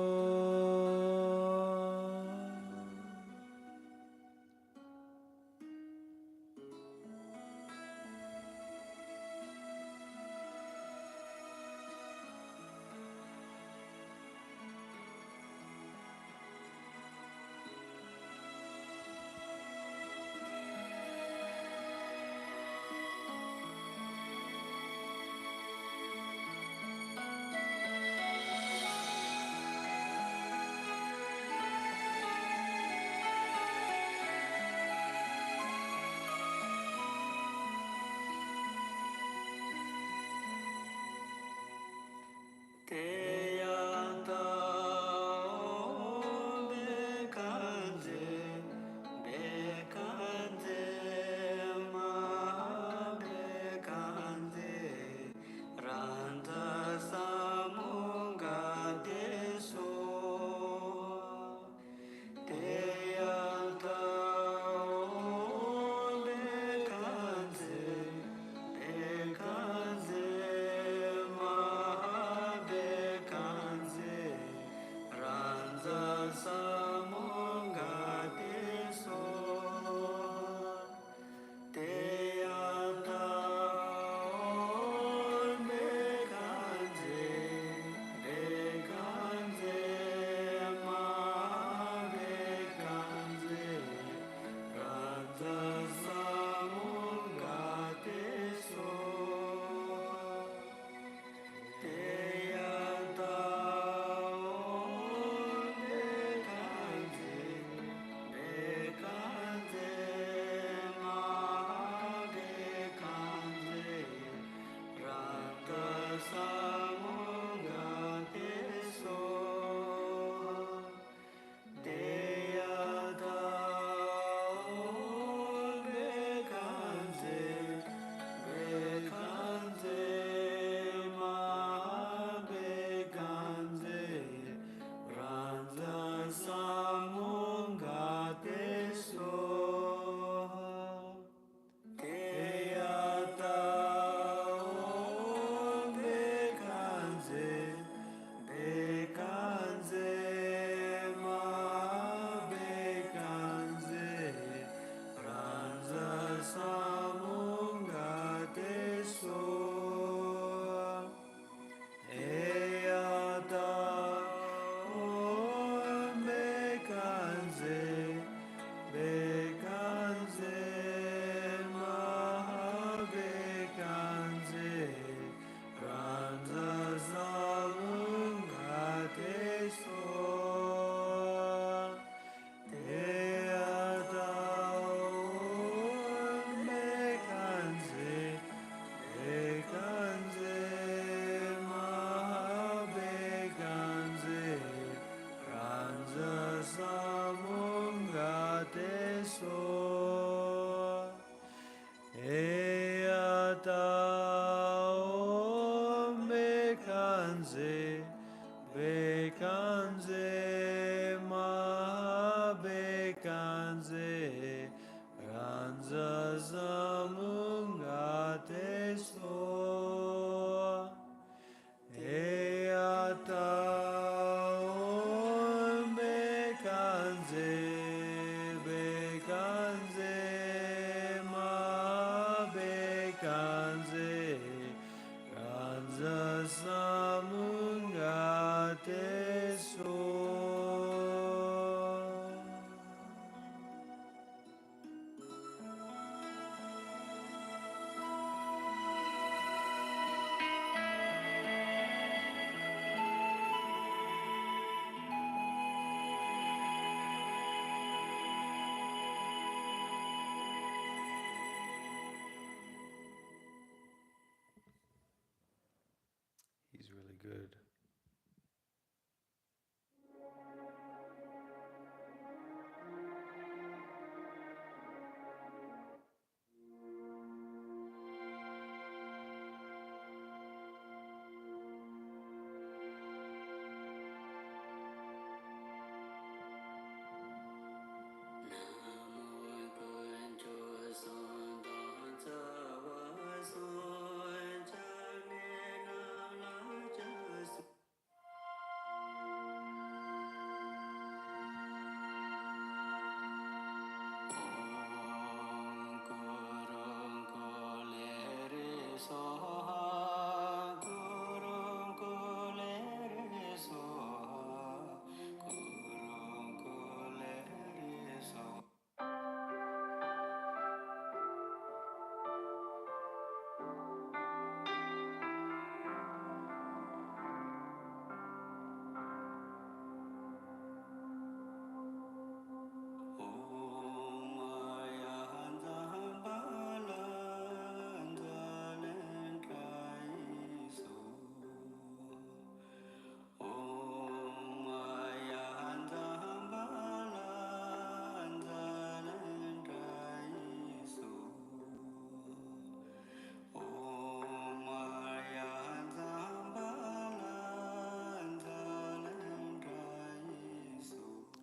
He's really good.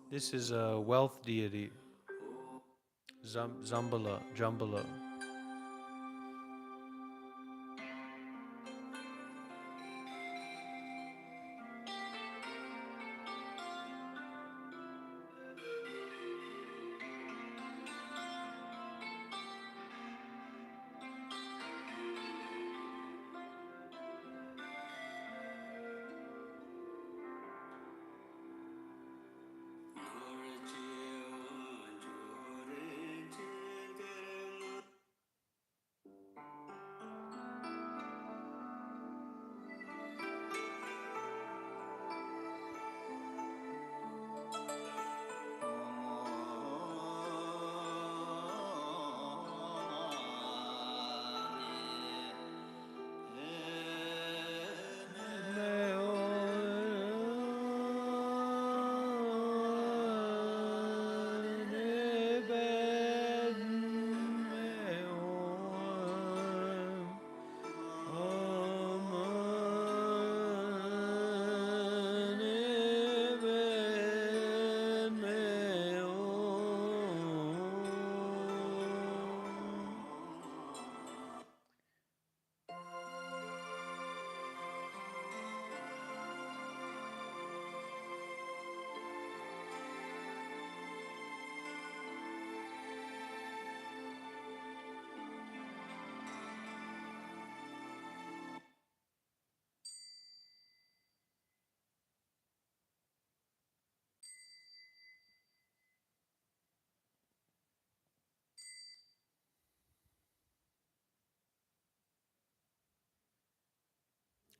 This is a wealth deity, Jumbala.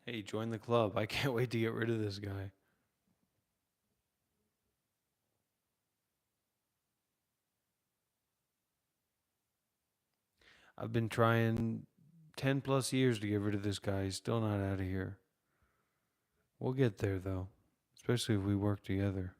Hey, join the club. I can't wait to get rid of this guy. I've been trying 10 plus years to get rid of this guy. He's still not out of here. We'll get there, though, especially if we work together.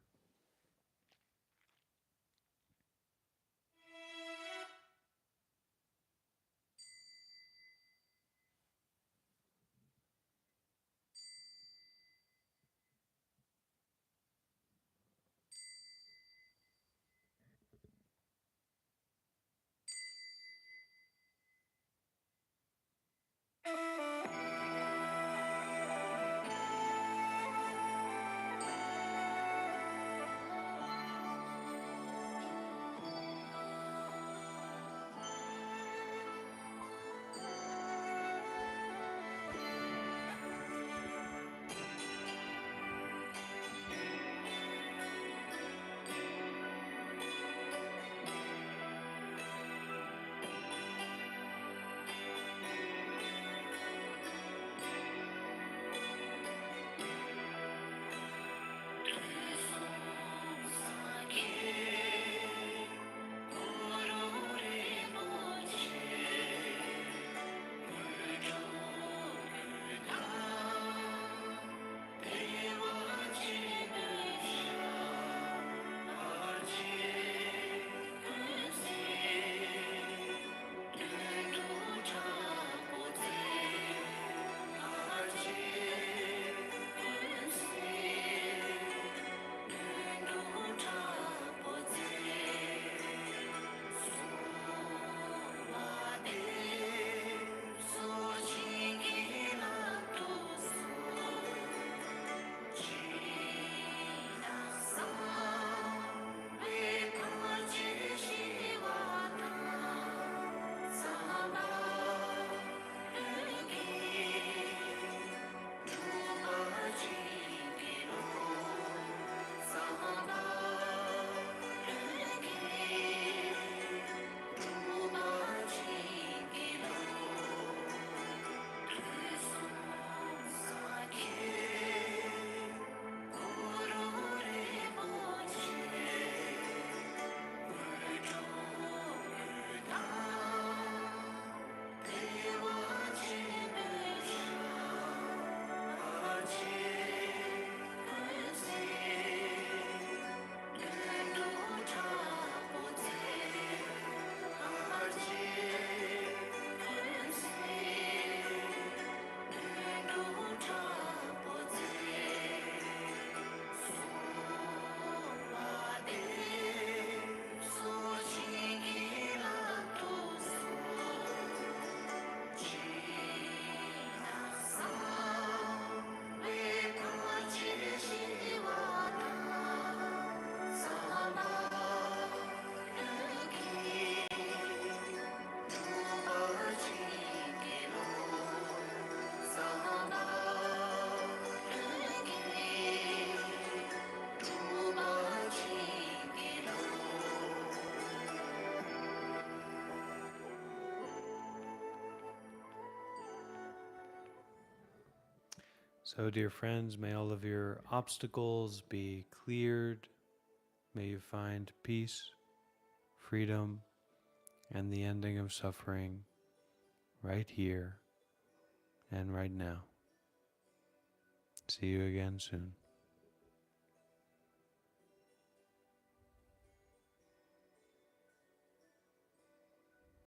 So, dear friends, may all of your obstacles be cleared. May you find peace, freedom, and the ending of suffering right here and right now. See you again soon.